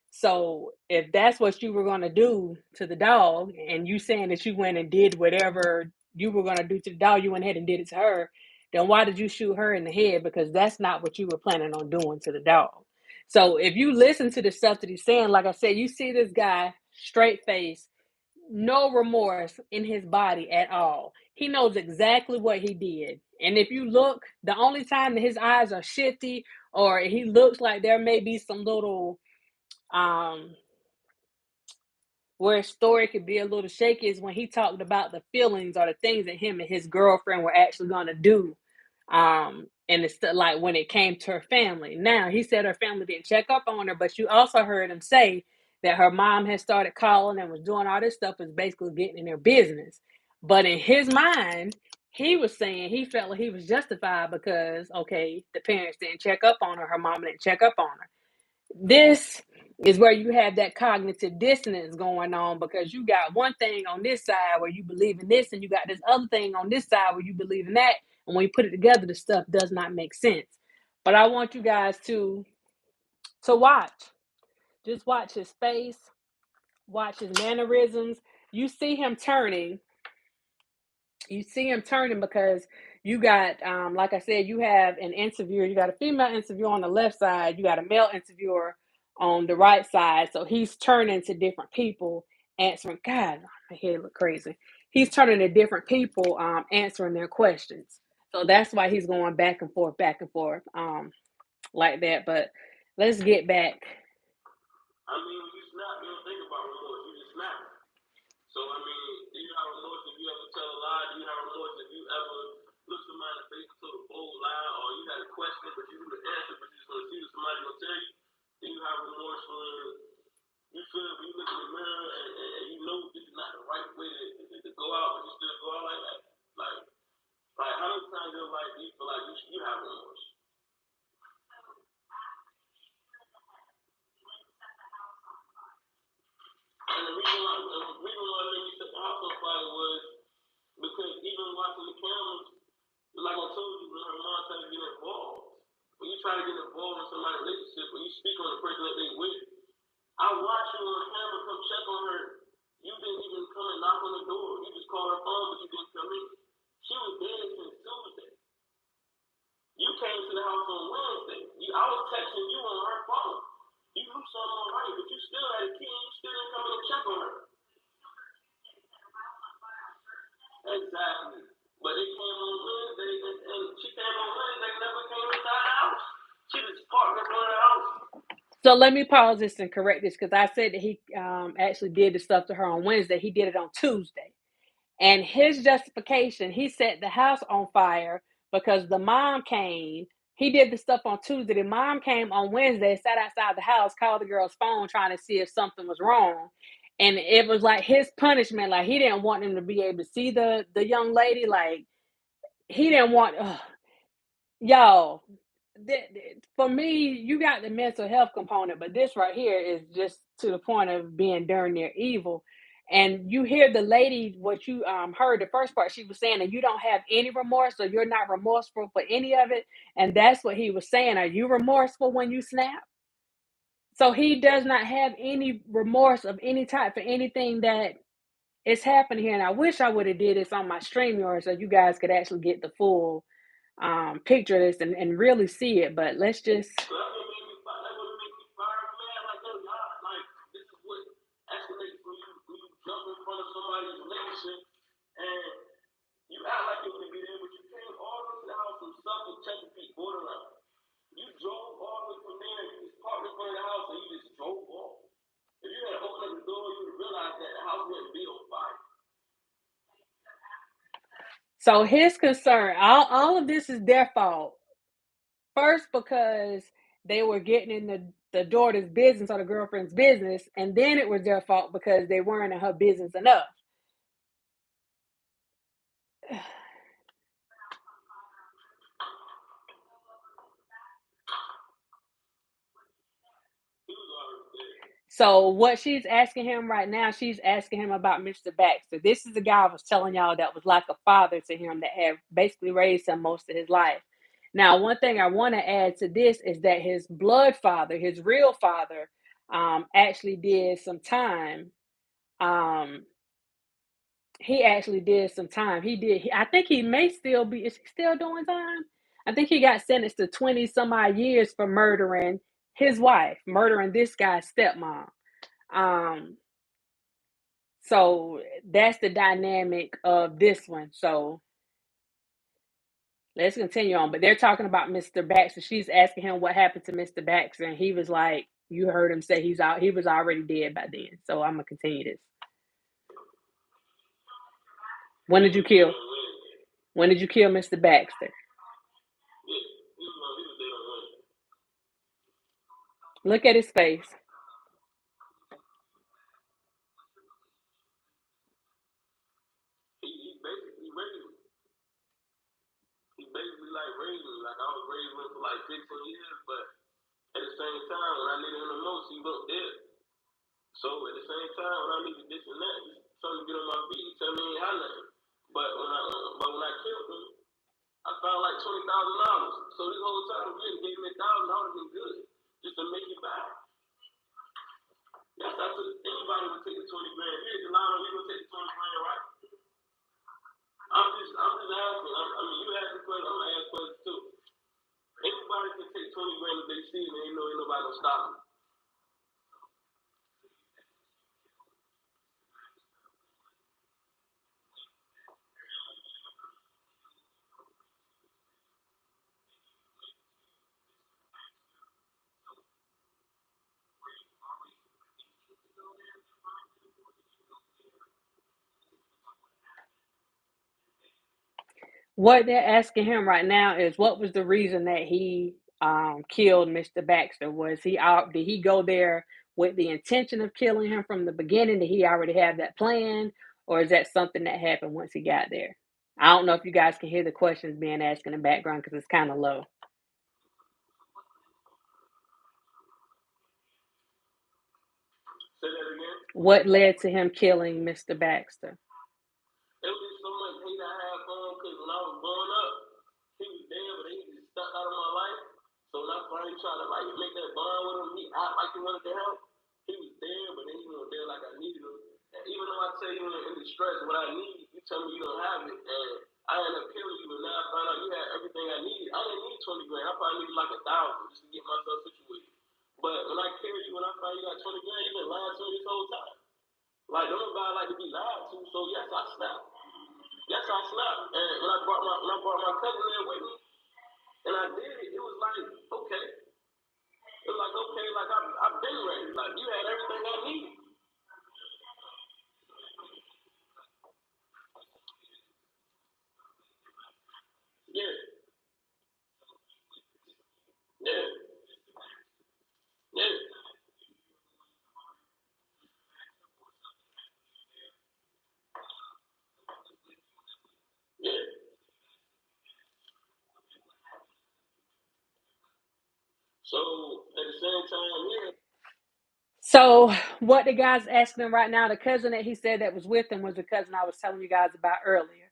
So if that's what you were going to do to the dog, and you saying that you went and did whatever you were going to do to the dog, you went ahead and did it to her, then why did you shoot her in the head? Because that's not what you were planning on doing to the dog. So if you listen to the stuff that he's saying, like I said, you see this guy straight face, no remorse in his body at all. He knows exactly what he did. And if you look, the only time that his eyes are shifty or he looks like there may be some little where his story could be a little shaky is when he talked about the feelings or the things that him and his girlfriend were actually going to do. And it's like when it came to her family. Now, he said her family didn't check up on her, but you also heard him say that her mom had started calling and was doing all this stuff, was basically getting in their business. But in his mind, he was saying he felt like he was justified because, okay, the parents didn't check up on her, her mom didn't check up on her. This is where you have that cognitive dissonance going on because you got one thing on this side where you believe in this, and you got this other thing on this side where you believe in that. And when you put it together, the stuff does not make sense. But I want you guys to watch. Just watch his face, watch his mannerisms. You see him turning. You see him turning because you got, like I said, you have an interviewer. You got a female interviewer on the left side. You got a male interviewer on the right side. So he's turning to different people, answering. God, my head look crazy. He's turning to different people, answering their questions. So that's why he's going back and forth, like that. But let's get back.
I mean, when you snap, you don't think about remorse. You just snap. So, I mean, do you have remorse if you ever tell a lie? Do you have remorse if you ever look somebody in the face and told a bold lie? Or you had a question, but you knew the answer, but you just want to see what somebody going to tell you? Do you have remorse when you feel when you look in the mirror and you know this is not the right way to go out, but you still go out like that? Like how many times in your life do you feel like you have remorse? And the reason why I made me set the house on fire was because even watching the cameras, like I told you, when her mom tried to get involved, when you try to get involved in somebody's relationship, when you speak on the person that they with, I watched you on camera come check on her. You didn't even come and knock on the door. You just called her phone, but you didn't come in. She was dead since Tuesday. You came to the house on Wednesday. I was texting you on her phone. You knew something all right, but you still had a key and you still didn't come in and check on her. Exactly. But it came on Wednesday, and she came on Wednesday, never came inside the house. She just parked in front of the house.
So let me pause this and correct this because I said that he actually did the stuff to her on Wednesday. He did it on Tuesday. And his justification, he set the house on fire because the mom came. He did the stuff on Tuesday. The mom came on Wednesday, sat outside the house, called the girl's phone trying to see if something was wrong. And it was like his punishment. Like he didn't want them to be able to see the young lady. Like he didn't want y'all. For me, you got the mental health component, but this right here is just to the point of being darn near evil. And you hear the lady, what you heard the first part, she was saying that you don't have any remorse, or you're not remorseful for any of it. And that's what he was saying. Are you remorseful when you snap? So he does not have any remorse of any type for anything that is happening here. And I wish I would have did this on my StreamYard so you guys could actually get the full picture of this and really see it. But let's just
So that's what made me fire man. Like, yo, y'all, like, this is what escalates when you jump in front of somebody's mansion and you act like you're gonna get in, but you came all the way to the house from Suffolk, Chesapeake, borderline. You drove all the way from there, you just parked in front of the house and you just drove off. If you had opened up the door, you would realize that the house wouldn't be on fire.
so his concern, all of this is their fault. First, because they were getting in the daughter's business or the girlfriend's business, and then it was their fault because they weren't in her business enough.
He was already dead.
So what she's asking him right now, she's asking him about Mr. Baxter. This is the guy I was telling y'all that was like a father to him, that had basically raised him most of his life. Now, one thing I want to add to this is that his blood father, his real father, actually did some time. Um, he actually did some time. I think he may still be. Is he still doing time? I think he got sentenced to 20 some odd years for murdering his wife, murdering this guy's stepmom. Um, so that's the dynamic of this one. So let's continue on. But they're talking about Mr. Baxter. She's asking him what happened to Mr. Baxter, and he was like, "You heard him say he's out. He was already dead by then." So I'm gonna continue this. When did you kill? When did you kill Mr. Baxter? Look at his face.
He basically like raised me. Like I was raised with for like 15 years, but at the same time, when I needed him the most, he went there. So at the same time, when I needed this and that, something to get on my feet, he tell me he ain't had nothing. But when I killed him, I found like $20,000. So this whole time, if you had gave me $1,000, I would have been good, just to make it back. Yes, I took anybody would take the 20 grand. If you had allowed him, he would take the 20 grand, right? I'm just asking. I mean, you ask the question, I'm gonna ask questions too. Anybody can take 20 grand if they see it and they know ain't nobody gonna stop them.
What they're asking him right now is what was the reason that he killed Mr. Baxter? Was he out? Did he go there with the intention of killing him from the beginning? Did he already have that plan, or is that something that happened once he got there? I don't know if you guys can hear the questions being asked in the background because it's kind of low.
Say that again.
What led to him killing Mr. Baxter?
It was just so much hate I had for him because when I was growing up, he was there, but he just stuck out of my life. So when I finally tried to like make that bond with him, he act like he wanted to help. He was there, but then he wasn't there like I needed him. And even though I tell you in distress what I need, you tell me you don't have it, and I ended up killing you, and now I found out you had everything I needed. I didn't need 20 grand. I probably needed like 1,000 just to get myself situated. But when I killed you, when I found you got 20 grand, you been lying to me this whole time. Like, don't nobody like to be lied to, so yes, I snapped. Yes, I snapped. And when I brought my cousin in with me, and I did it, it was like, okay. It was like, okay, like I've been ready. Like, you had everything I needed. Yeah, yeah, yeah. same time, yeah.
So what the guy's asking him right now, the cousin that he said that was with him was the cousin I was telling you guys about earlier.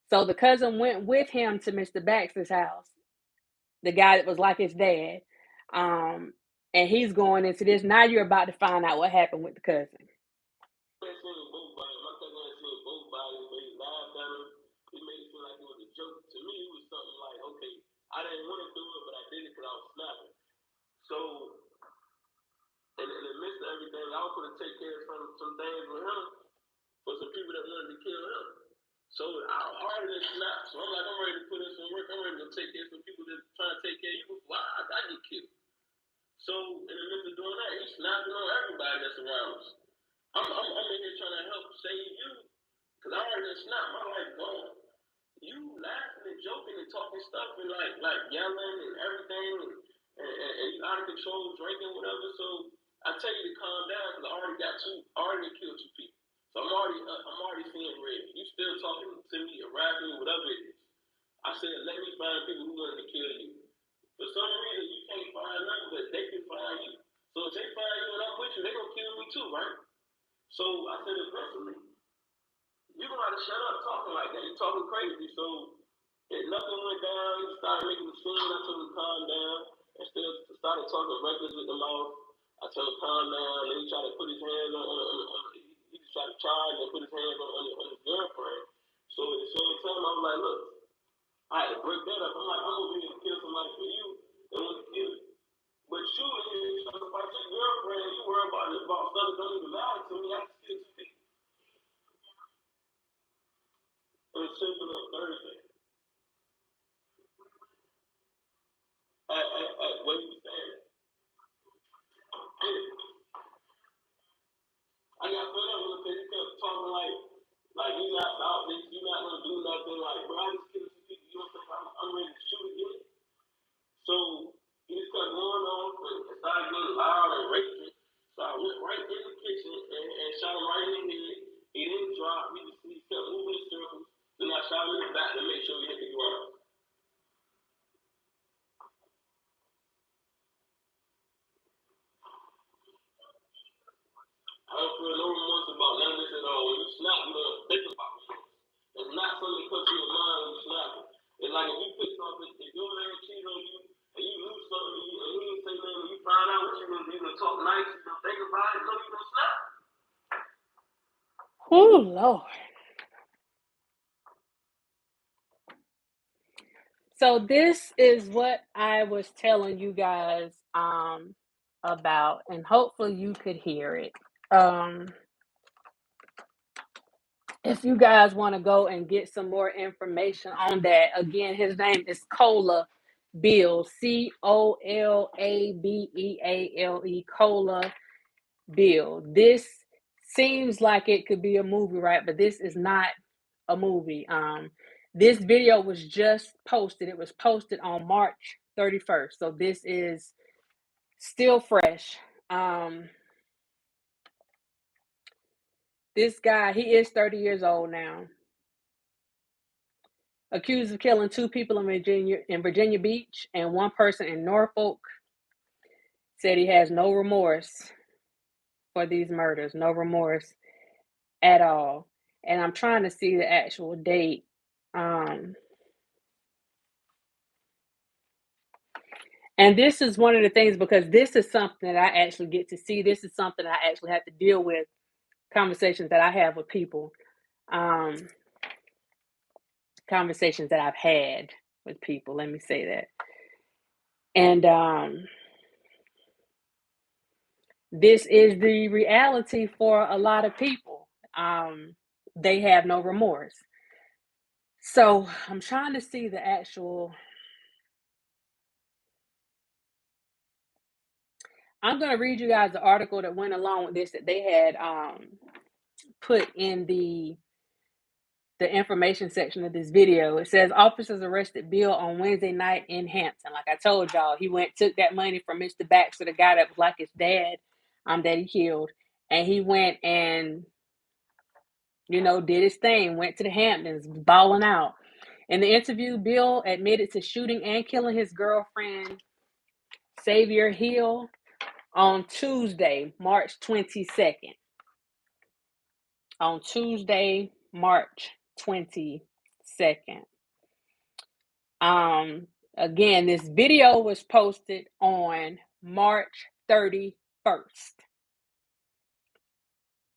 So the cousin went with him to Mr. Baxter's house, the guy that was like his dad. And he's going into this. Now you're about to find out what happened with the cousin.
I seen both bodies. My cousin had seen both bodies, but he laughed at him. He made it seem like it was a joke. To me, it was something like, okay, I didn't want to do it, but I did it because I was snapping. So, in the midst of everything, I was going to take care of some things with him for some people that wanted to kill him. So, I already snapped. So, I'm like, I'm ready to put in some work. I'm ready to take care of some people that trying to take care of you before I get killed. So, in the midst of doing that, he's snapping on everybody that's around us. I'm in here trying to help save you because I already snapped. My life gone. You laughing and joking and talking stuff and like yelling and everything and you out of control, drinking, whatever. So I tell you to calm down because I already killed 2 people. So I'm already seeing red. You still talking to me, harassing me, whatever it is. I said, let me find people who wanted to kill you. For some reason, you can't find them, but they can find you. So if they find you and I'm with you, they're going to kill me too, right? So I said, eventually, you're going to have to shut up talking like that. You're talking crazy. So if nothing went down, he started making a scene. I told him to calm down and still started talking reckless with the mouth. I told him to calm down. And he tried to put his hands on he just tried to charge and put his hands on his girlfriend. So at the same time, I was like, look, I had to break that up. I'm like, I'm going to be able to kill somebody for you and want to kill you. But you, you trying to fight your girlfriend, you worry about stuff that don't even matter to me. I can kill 2 people. It was simple on Thursday. At where you standing. I got fed up with him because he kept talking like you not out this, you not gonna do nothing. Like, bro, I just killed 2 people. You don't think I'm ready to shoot again? So he just kept going on and started getting loud and racing. So I went right in the kitchen and shot him right in the head. He didn't drop. He kept moving in circles. Then I shot him in the back to make sure he hit the ground. I don't feel no remorse about none of this at all. When you snap, you don't think about remorse. It's not something that comes to your mind when you snap. It's like if you pick something, if your man cheat on you and you lose something and he didn't say nothing, when you find out what you're gonna do, you're gonna talk nice, you're gonna think about it, no, you're gonna snap.
Oh, Lord. So this is what I was telling you guys about, and hopefully you could hear it. If you guys want to go and get some more information on that, again, his name is Beale, COLABEALE, Cola Beale. This seems like it could be a movie, right? But this is not a movie. This video was just posted. It was posted on March 31st. So this is still fresh. This guy, he is 30 years old now. Accused of killing 2 people in Virginia Beach and 1 person in Norfolk. Said he has no remorse for these murders, no remorse at all. And I'm trying to see the actual date. And this is one of the things, because this is something that I actually get to see. This is something I actually have to deal with, conversations that I have with people, conversations that I've had with people. Let me say that. And this is the reality for a lot of people. They have no remorse. So I'm trying to see the actual. I'm going to read you guys the article that went along with this that they had put in the information section of this video. It says officers arrested Beale on Wednesday night in Hampton. Like I told y'all, he took that money from Mr. Baxter, the guy that was like his dad, that he killed, and he went and did his thing. Went to the Hamptons, balling out. In the interview, Beale admitted to shooting and killing his girlfriend, Xavier Hill, On Tuesday, March 22nd. On Tuesday, March 22nd. Again, this video was posted on March 31st.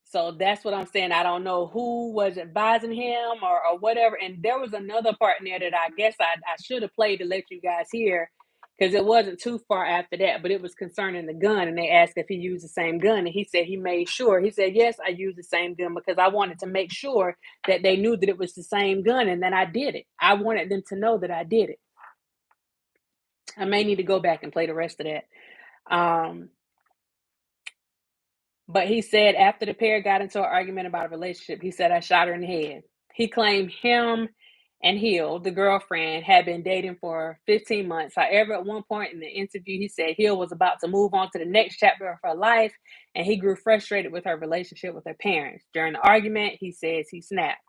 So that's what I'm saying. I don't know who was advising him or whatever. And there was another part in there that I guess I should have played to let you guys hear, because it wasn't too far after that, but it was concerning the gun. And they asked if he used the same gun. And he said he made sure. He said, yes, I used the same gun because I wanted to make sure that they knew that it was the same gun and that I did it. I wanted them to know that I did it. I may need to go back and play the rest of that. But he said after the pair got into an argument about a relationship, he said, I shot her in the head. He claimed him and Hill, the girlfriend, had been dating for 15 months. However, at one point in the interview, he said Hill was about to move on to the next chapter of her life, and he grew frustrated with her relationship with her parents. During the argument, he says he snapped.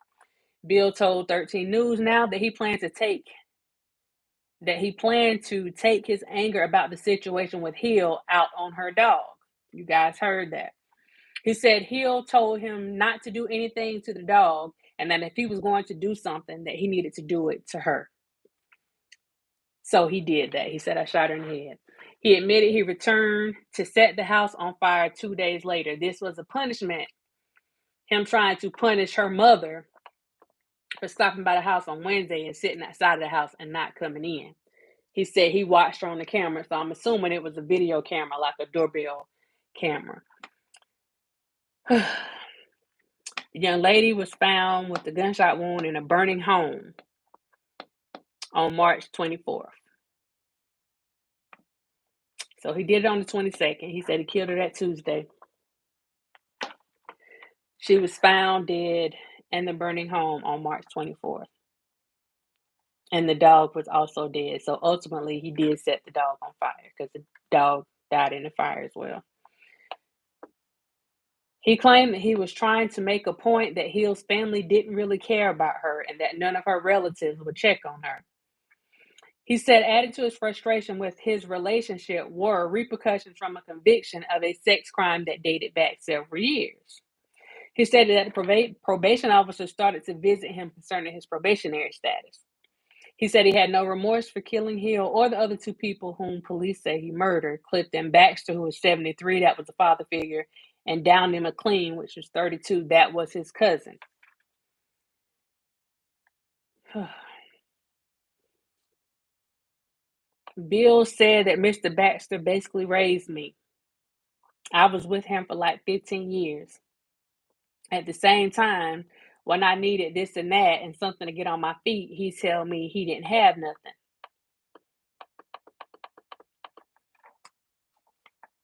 Beale told 13 News Now that he planned to take his anger about the situation with Hill out on her dog. You guys heard that. He said Hill told him not to do anything to the dog, and that if he was going to do something, that he needed to do it to her. So he did that. He said, I shot her in the head. He admitted he returned to set the house on fire 2 days later. This was a punishment, him trying to punish her mother for stopping by the house on Wednesday and sitting outside of the house and not coming in. He said he watched her on the camera, so I'm assuming it was a video camera, like a doorbell camera. The young lady was found with a gunshot wound in a burning home on March 24th. So he did it on the 22nd. He said he killed her that Tuesday. She was found dead in the burning home on March 24th. And the dog was also dead. So ultimately, he did set the dog on fire because the dog died in the fire as well. He claimed that he was trying to make a point that Hill's family didn't really care about her and that none of her relatives would check on her. He said added to his frustration with his relationship were repercussions from a conviction of a sex crime that dated back several years. He said that the probation officer started to visit him concerning his probationary status. He said he had no remorse for killing Hill or the other two people whom police say he murdered, Clifton Baxter, who was 73, that was the father figure, and Downey McLean, which was 32, that was his cousin. Beale said that Mr. Baxter basically raised me. I was with him for like 15 years. At the same time, when I needed this and that and something to get on my feet, he tell me he didn't have nothing.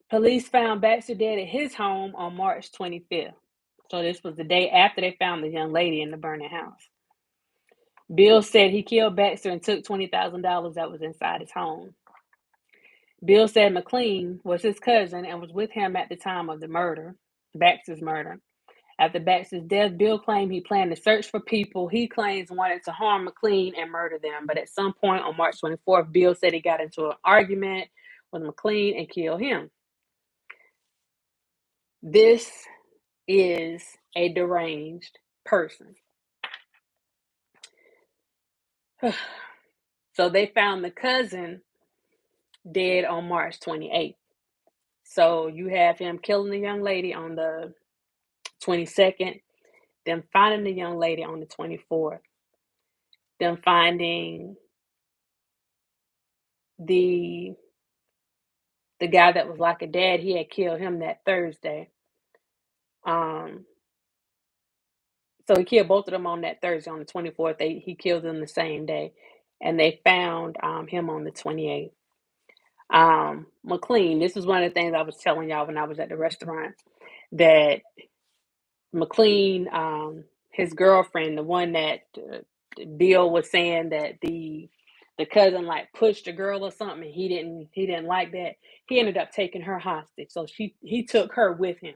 Police found Baxter dead at his home on March 25th. So this was the day after they found the young lady in the burning house. Beale said he killed Baxter and took $20,000 that was inside his home. Beale said McLean was his cousin and was with him at the time of the murder, Baxter's murder. After Baxter's death, Beale claimed he planned to search for people he claims wanted to harm McLean and murder them. But at some point on March 24th, Beale said he got into an argument with McLean and killed him. This is a deranged person. So they found the cousin dead on March 28th. So you have him killing the young lady on the 22nd, them finding the young lady on the 24th, them finding the guy that was like a dad. He had killed him that Thursday. So he killed both of them on that Thursday. On the 24th, he killed them the same day, and they found him on the 28th. McLean, this is one of the things I was telling y'all when I was at the restaurant, that McLean, his girlfriend, the one that Beale was saying that the cousin like pushed a girl or something, he didn't like that. He ended up taking her hostage, so he took her with him.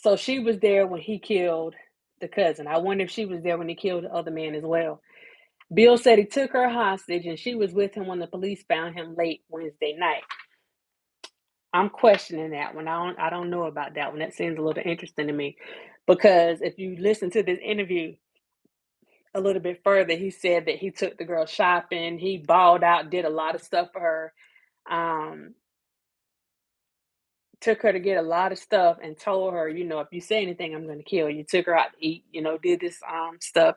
So she was there when he killed the cousin. I wonder if she was there when he killed the other man as well. Beale said he took her hostage and she was with him when the police found him late Wednesday night. I'm questioning that one. I don't know about that one. That seems a little interesting to me, because if you listen to this interview a little bit further, he said that he took the girl shopping, he balled out, did a lot of stuff for her, um, took her to get a lot of stuff and told her, if you say anything, I'm going to kill you. Took her out to eat, did this stuff.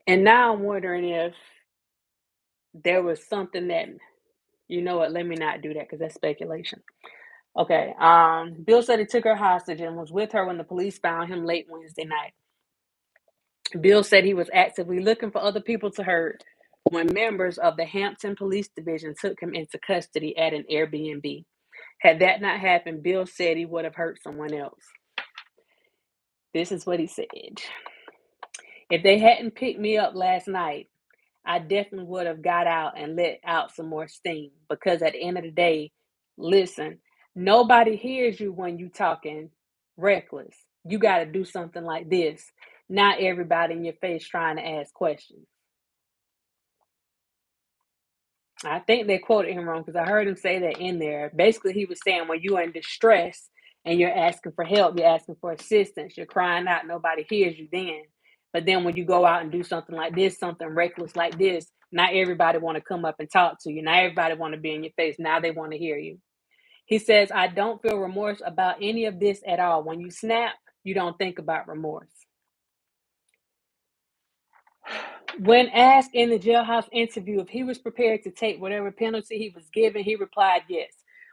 And now I'm wondering if there was something that, let me not do that because that's speculation. Okay. Bill said he took her hostage and was with her when the police found him late Wednesday night. Bill said he was actively looking for other people to hurt when members of the Hampton Police Division took him into custody at an Airbnb. Had that not happened, Bill said he would have hurt someone else. This is what he said. If they hadn't picked me up last night, I definitely would have got out and let out some more steam, because at the end of the day, listen, nobody hears you when you talking reckless. You got to do something like this. Not everybody in your face trying to ask questions. I think they quoted him wrong because I heard him say that in there. Basically, he was saying when you're in distress and you're asking for help, you're asking for assistance, you're crying out, nobody hears you then. But then when you go out and do something like this, something reckless like this, not everybody want to come up and talk to you. Not everybody want to be in your face. Now they want to hear you. He says, I don't feel remorse about any of this at all. When you snap, you don't think about remorse. When asked in the jailhouse interview if he was prepared to take whatever penalty he was given, he replied yes.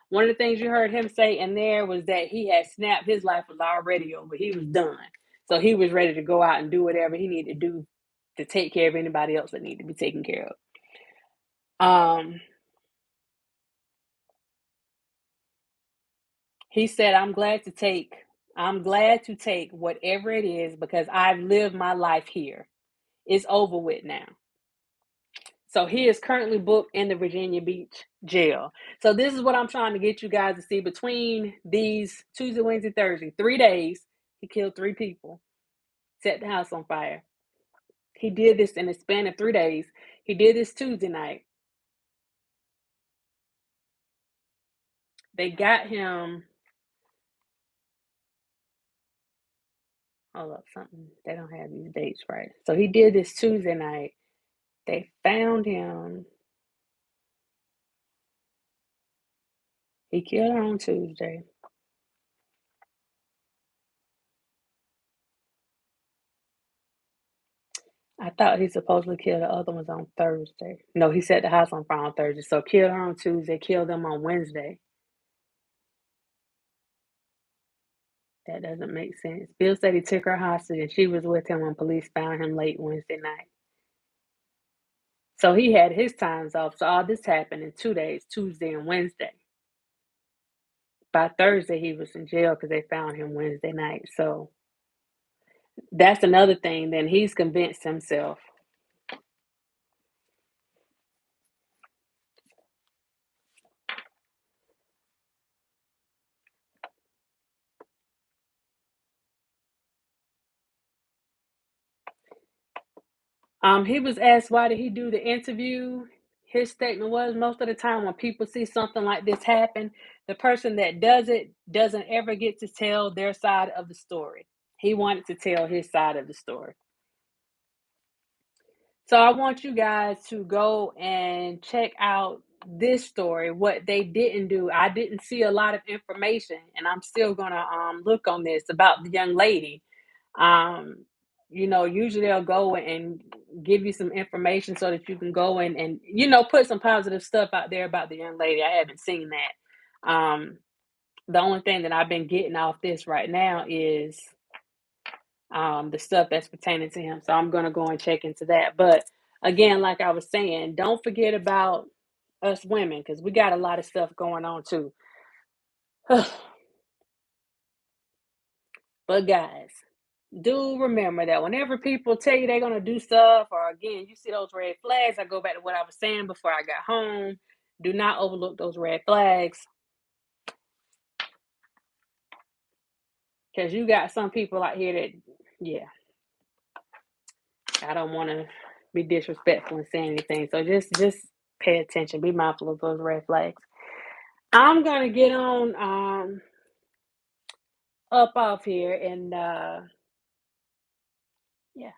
One of the things you heard him say in there was that he had snapped, his life was already over. He was done. So he was ready to go out and do whatever he needed to do to take care of anybody else that needed to be taken care of. He said, I'm glad to take whatever it is because I've lived my life here. It's over with now. So he is currently booked in the Virginia Beach jail. So this is what I'm trying to get you guys to see. Between these Tuesday, Wednesday, Thursday, 3 days, he killed 3 people, set the house on fire. He did this in a span of 3 days. He did this Tuesday night. They got him. Hold up, something. They don't have these dates right. So he did this Tuesday night. They found him. He killed her on Tuesday. I thought he supposedly killed the other ones on Thursday. No, he set the house on fire on Thursday. So killed her on Tuesday, killed them on Wednesday. That doesn't make sense. Bill said he took her hostage and she was with him when police found him late Wednesday night. So he had his times off. So all this happened in 2 days, Tuesday and Wednesday. By Thursday, he was in jail because they found him Wednesday night. So that's another thing. Then he's convinced himself. He was asked why did he do the interview. His statement was, most of the time when people see something like this happen, the person that does it doesn't ever get to tell their side of the story. He wanted to tell his side of the story. So I want you guys to go and check out this story, what they didn't do. I didn't see a lot of information, and I'm still gonna look on this about the young lady. Um, usually they'll go and give you some information so that you can go and put some positive stuff out there about the young lady. I haven't seen that. The only thing that I've been getting off this right now is the stuff that's pertaining to him. So I'm going to go and check into that. But again, like I was saying, don't forget about us women because we got a lot of stuff going on too. But guys, do remember that whenever people tell you they're going to do stuff, or again, you see those red flags, I go back to what I was saying before I got home. Do not overlook those red flags because you got some people out here that, yeah, I don't want to be disrespectful and saying anything. So just pay attention. Be mindful of those red flags. I'm gonna get on up off here and yeah,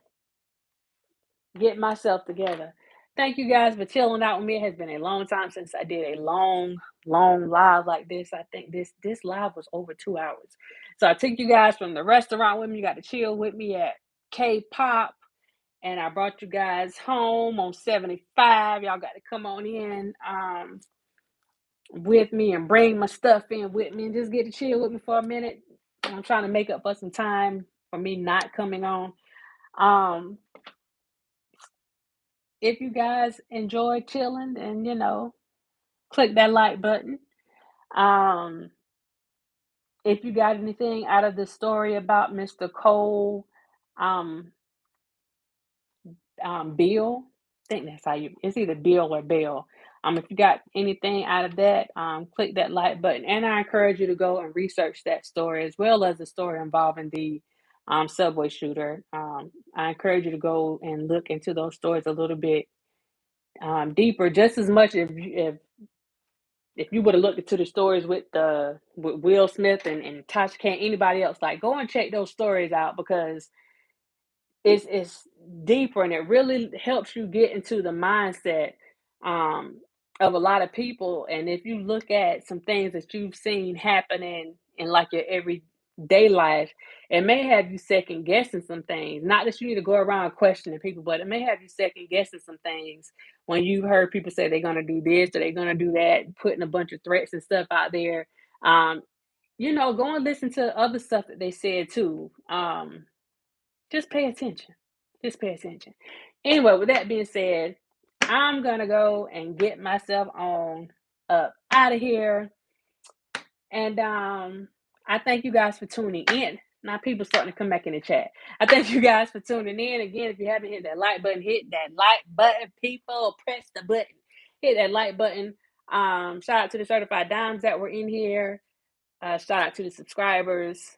get myself together. Thank you guys for chilling out with me. It has been a long time since I did a long live like this. I think this live was over 2 hours. So I took you guys from the restaurant with me. You got to chill with me at KPop, and I brought you guys home on 75. Y'all got to come on in with me and bring my stuff in with me and just get to chill with me for a minute. I'm trying to make up for some time for me not coming on. Um, if you guys enjoy chilling, and click that like button. Um, if you got anything out of the story about Mr. Cole, um, Beale, I think that's how it's either Beale or Bale. If you got anything out of that, click that like button. And I encourage you to go and research that story as well as the story involving the subway shooter. I encourage you to go and look into those stories a little bit deeper, just as much if you would have looked into the stories with Will Smith and Tasha Kane, anybody else, like go and check those stories out because it's deeper and it really helps you get into the mindset um, of a lot of people. And if you look at some things that you've seen happening in like your everyday life, it may have you second guessing some things. Not that you need to go around questioning people, but it may have you second guessing some things when you heard people say they're going to do this or they're going to do that, putting a bunch of threats and stuff out there. Um, go and listen to other stuff that they said too. Just pay attention. Just pay attention. Anyway, with that being said, I'm gonna go and get myself on up out of here. And I thank you guys for tuning in. Now people starting to come back in the chat. I thank you guys for tuning in. Again, if you haven't hit that like button, hit that like button. People, press the button. Hit that like button. Shout out to the certified dimes that were in here. Shout out to the subscribers.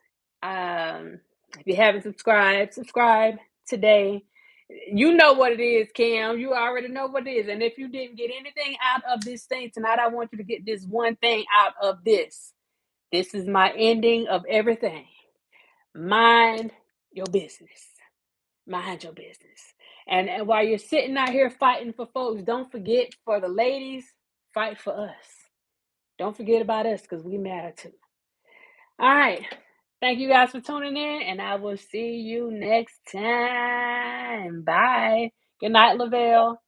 If you haven't subscribed, subscribe today. You know what it is, Cam. You already know what it is. And if you didn't get anything out of this thing tonight, I want you to get this one thing out of this. This is my ending of everything. Mind your business. Mind your business. And while you're sitting out here fighting for folks, don't forget for the ladies, fight for us. Don't forget about us because we matter too. All right. Thank you guys for tuning in, and I will see you next time. Bye. Good night, Lavelle.